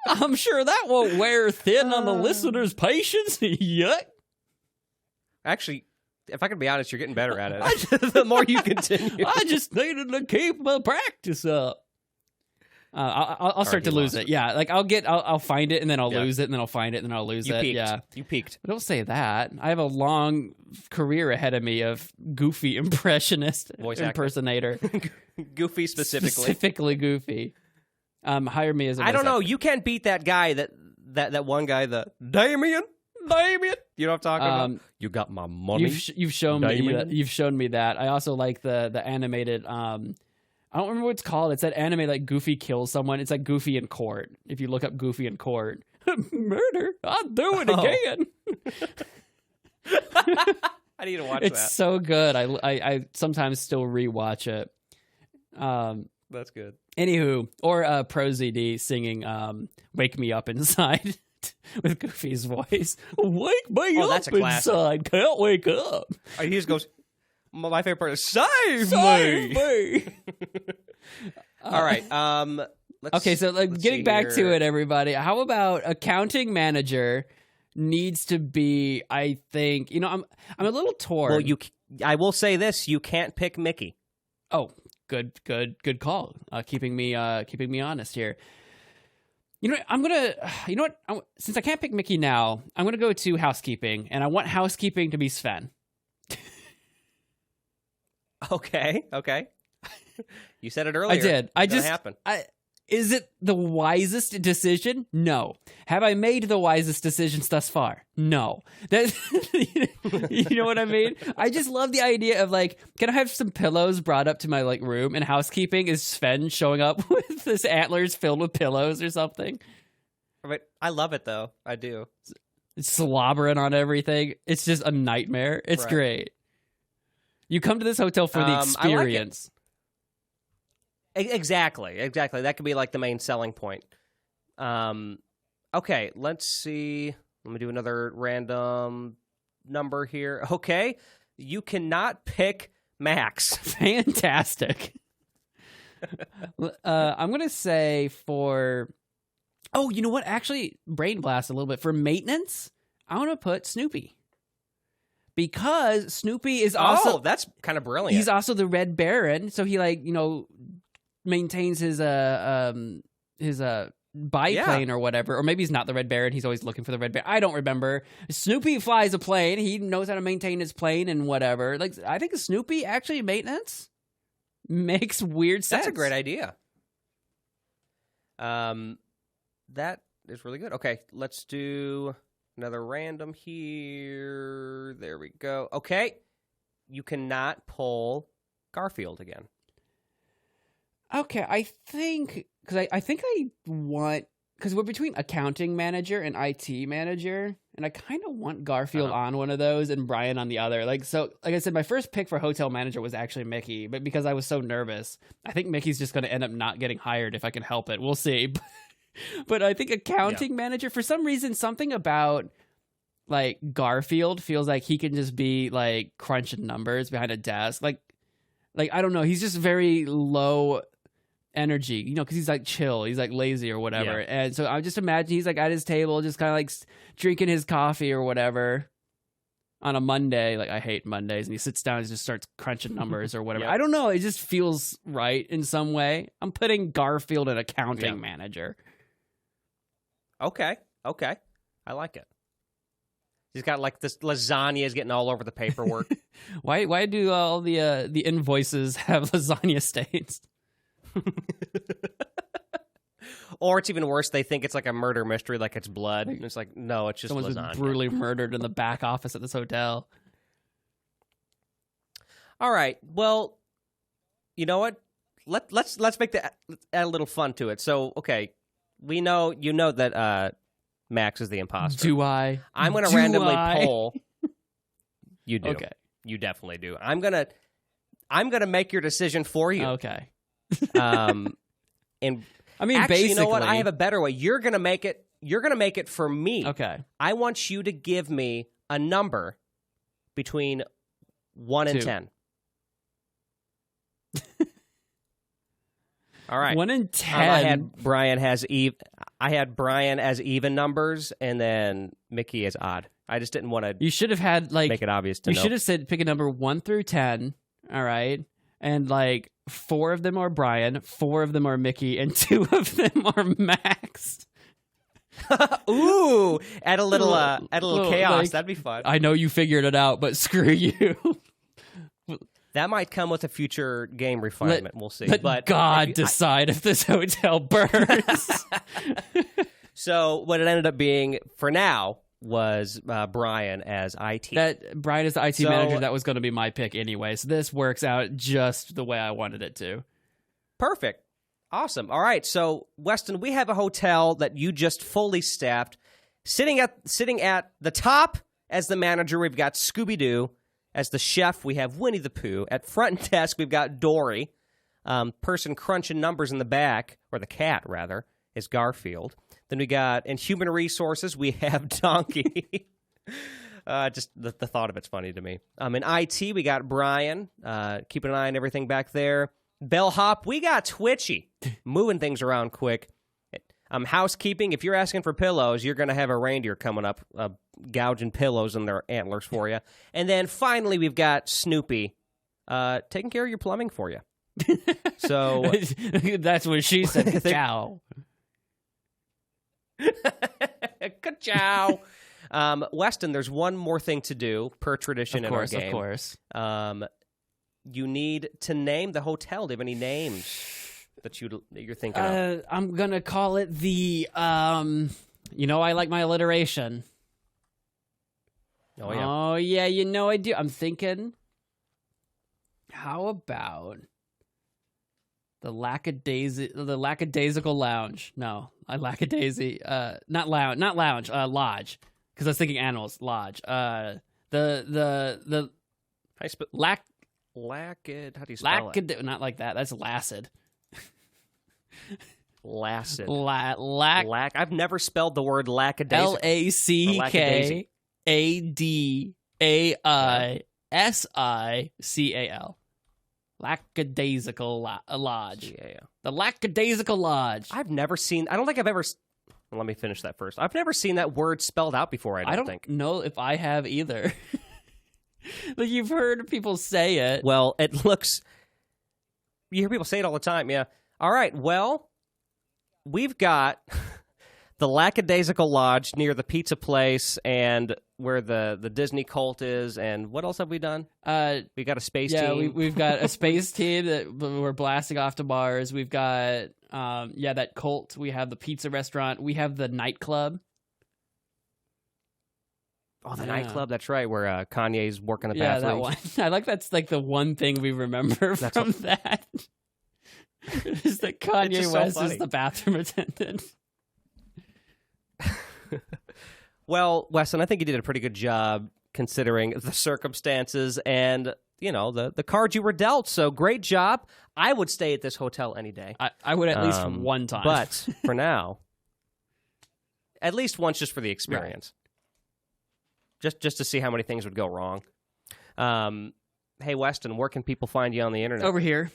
I'm sure that won't wear thin on the listener's patience. Yuck. Actually, if I can be honest, you're getting better at it. The more you continue. I just needed to keep my practice up. I'll start to lose it. Yeah, like I'll find it and then I'll lose it and then I'll find it and then I'll lose it. Peaked. Yeah, you peaked. Don't say that. I have a long career ahead of me of goofy impersonator. Goofy specifically Goofy. Hire me as a voice I don't know. actor. You can't beat that guy. That one guy. The Damien. You know what I'm talking about? You got my money. You've shown me. You've shown me that. I also like the animated. I don't remember what it's called. It's that anime like Goofy kills someone. It's like Goofy in court. If you look up Goofy in court, murder. I'll do it again. I need to watch that. It's so good. I sometimes still rewatch it. That's good. Anywho, or Pro ZD singing "Wake Me Up Inside." With Goofy's voice. Wake me up that's a classic. Inside. Can't wake up. He just goes, my favorite part is, save me. All right. Okay, so getting back to it, everybody. How about accounting manager needs to be, I think, I'm a little torn. Well, I will say this, you can't pick Mickey. Oh, good call. Keeping me honest here. Since I can't pick Mickey now, I'm going to go to housekeeping, and I want housekeeping to be Sven. Okay. You said it earlier. I did. Happen. Is it the wisest decision? No. Have I made the wisest decisions thus far? No. You know what I mean? I just love the idea of like, can I have some pillows brought up to my like room, and housekeeping is Sven showing up with this antlers filled with pillows or something. I love it though. I do. It's slobbering on everything. It's just a nightmare. It's great. You come to this hotel for the experience. Exactly. That could be like the main selling point. Okay, let's see. Let me do another random number here. Okay, you cannot pick Max. Fantastic. I'm gonna say for. Oh, you know what? Actually, brain blast a little bit for maintenance. I want to put Snoopy because Snoopy is also. Oh, that's kind of brilliant. He's also the Red Baron, so he maintains his biplane or whatever, or maybe he's not the Red Baron. He's always looking for the Red Baron. I don't remember. Snoopy flies a plane. He knows how to maintain his plane and whatever. Like, I think Snoopy actually maintenance makes weird sense. That's a great idea. That is really good. Okay, let's do another random here. There we go. Okay, you cannot pull Garfield again. Okay, I think because I want because we're between accounting manager and IT manager, and I kind of want Garfield on one of those and Brian on the other. Like I said, my first pick for hotel manager was actually Mickey, but because I was so nervous, I think Mickey's just going to end up not getting hired if I can help it. We'll see. But I think accounting manager, for some reason, something about like Garfield feels like he can just be like crunching numbers behind a desk. Like I don't know, he's just very low energy, because he's like chill, he's like lazy or whatever. Yeah. And so I just imagine he's like at his table, just kind of like drinking his coffee or whatever on a Monday. Like I hate Mondays, and he sits down and just starts crunching numbers or whatever. I don't know, it just feels right in some way. I'm putting Garfield an accounting manager. Okay, I like it. He's got like this lasagna is getting all over the paperwork. Why do all the invoices have lasagna stains? Or it's even worse, they think it's like a murder mystery, like it's blood. And it's like, no, it's just someone's lasagna. Been brutally murdered in the back office at this hotel. All right. Well, you know what? Let's make that add a little fun to it. So, okay, you know that Max is the imposter. Do I? I'm going to randomly poll. You do. Okay. You definitely do. I'm gonna make your decision for you. Okay. And I mean, actually, basically, you know what? I have a better way. You're gonna make it for me. Okay. I want you to give me a number between 1 and 10. All right. 1 and 10. I had Brian as even numbers, and then Mickey as odd. I just didn't want to. You should have had make it obvious to you know. should have said pick a number 1 through 10. All right, and 4 of them are Brian, 4 of them are Mickey, and 2 of them are Max. Ooh, add a little chaos. That'd be fun. I know you figured it out, but screw you. That might come with a future game refinement. We'll see. But God decide if this hotel burns. So what it ended up being for now was Brian as IT. Brian is the IT manager. That was going to be my pick anyway. So this works out just the way I wanted it to. Perfect. Awesome. All right. So Weston, we have a hotel that you just fully staffed. Sitting at the top as the manager, we've got Scooby Doo. As the chef, we have Winnie the Pooh. At front desk, we've got Dory. Person crunching numbers in the back, or the cat, rather, is Garfield. Then we got, in human resources, we have Donkey. Just the thought of it's funny to me. In IT, we got Brian, keeping an eye on everything back there. Bellhop, we got Twitchy, moving things around quick. Housekeeping, if you're asking for pillows, you're going to have a reindeer coming up, gouging pillows in their antlers for you. And then finally, we've got Snoopy taking care of your plumbing for you. So that's what she said. Ciao. Ka-chow. Weston, there's one more thing to do per tradition in our game. Of course. You need to name the hotel. Do you have any names that you're thinking of? I'm gonna call it the. I like my alliteration. Oh yeah. Oh yeah. I do. I'm thinking. How about the lackadaisical lounge? No, lackadaisy. Not lounge. Lodge. Because I was thinking animals. Lodge. The Lackid. How do you spell it? Not like that. That's lacid. Lacid. I've never spelled the word lackadaisical. LACKADAISICAL. Lackadaisical Lodge. Yeah. The Lackadaisical Lodge. I've never seen. I don't think I've ever. Let me finish that first. I've never seen that word spelled out before. I don't think. know if I have either. Like, you've heard people say it. Well, it looks. You hear people say it all the time. Yeah. All right. Well, we've got the Lackadaisical Lodge near the pizza place and where the Disney cult is. And what else have we done? We got a space team. Yeah, we've got a space team that we're blasting off to bars. We've got, that cult. We have the pizza restaurant. We have the nightclub. Oh, the nightclub. That's right, where Kanye's working the Yeah, bathroom. that one. I like that's like the one thing we remember from that. Is that Kanye West is the bathroom attendant. Well, Weston, I think you did a pretty good job considering the circumstances and, the cards you were dealt. So great job. I would stay at this hotel any day. I would at least one time. But for now, at least once just for the experience. Right. Just to see how many things would go wrong. Hey, Weston, where can people find you on the internet? Over here.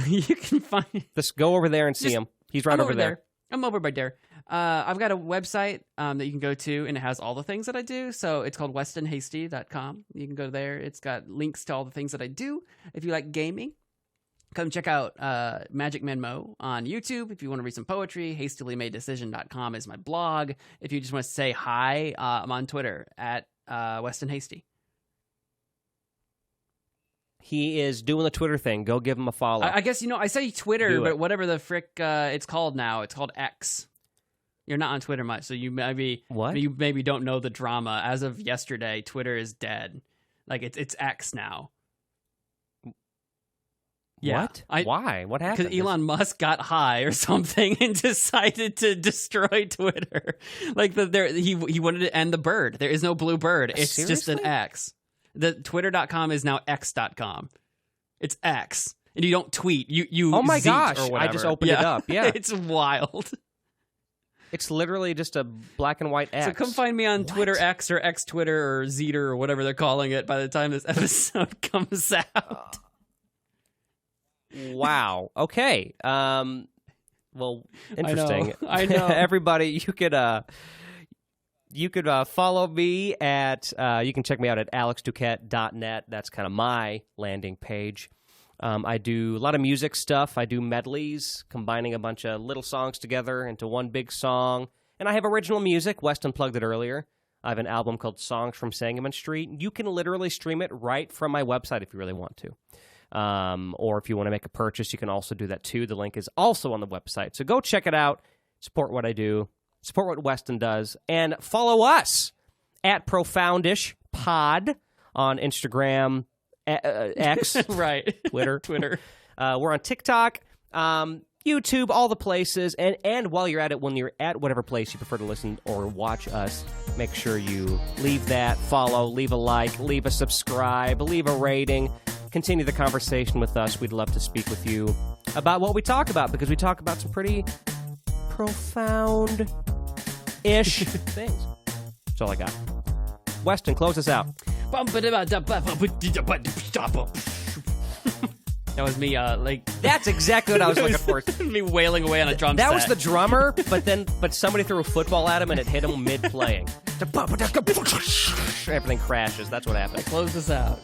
You can find... Just go over there and see him. He's right over there. I'm over by there. I've got a website that you can go to, and it has all the things that I do. So it's called westonhasty.com. You can go there. It's got links to all the things that I do. If you like gaming, come check out Magic Man Mo on YouTube. If you want to read some poetry, hastilymadedecision.com is my blog. If you just want to say hi, I'm on Twitter at Weston Hasty. He is doing the Twitter thing. Go give him a follow. I guess, I say Twitter, but whatever the frick it's called now, it's called X. You're not on Twitter much, so you maybe don't know the drama. As of yesterday, Twitter is dead. Like, it's X now. Yeah. What? Why? What happened? Because Elon Musk got high or something and decided to destroy Twitter. Like, he wanted to end the bird. There is no blue bird. It's Seriously? just an X. The Twitter.com is now X.com. It's X. And you don't tweet. You oh my zeet gosh. or whatever. I just opened it up. Yeah. It's wild. It's literally just a black and white X. So come find me on Twitter X or X Twitter or Zeter or whatever they're calling it by the time this episode comes out. Wow. Okay. Well, interesting. I know. Everybody, you could follow me at, you can check me out at alexduquette.net. That's kind of my landing page. I do a lot of music stuff. I do medleys, combining a bunch of little songs together into one big song. And I have original music. Weston plugged it earlier. I have an album called Songs from Sangamon Street. You can literally stream it right from my website if you really want to. Or if you want to make a purchase, you can also do that too. The link is also on the website. So go check it out. Support what I do. Support what Weston does. And follow us at Profoundish Pod on Instagram, X, right? Twitter. We're on TikTok, YouTube, all the places. And while you're at it, when you're at whatever place you prefer to listen or watch us, make sure you leave that, follow, leave a like, leave a subscribe, leave a rating. Continue the conversation with us. We'd love to speak with you about what we talk about, because we talk about some pretty profound-ish things. That's all I got. Weston, close us out. That was me, That's exactly what I was looking for. Me wailing away on a drum set. That was the drummer, but somebody threw a football at him and it hit him mid-playing. Everything crashes. That's what happened. Close this out.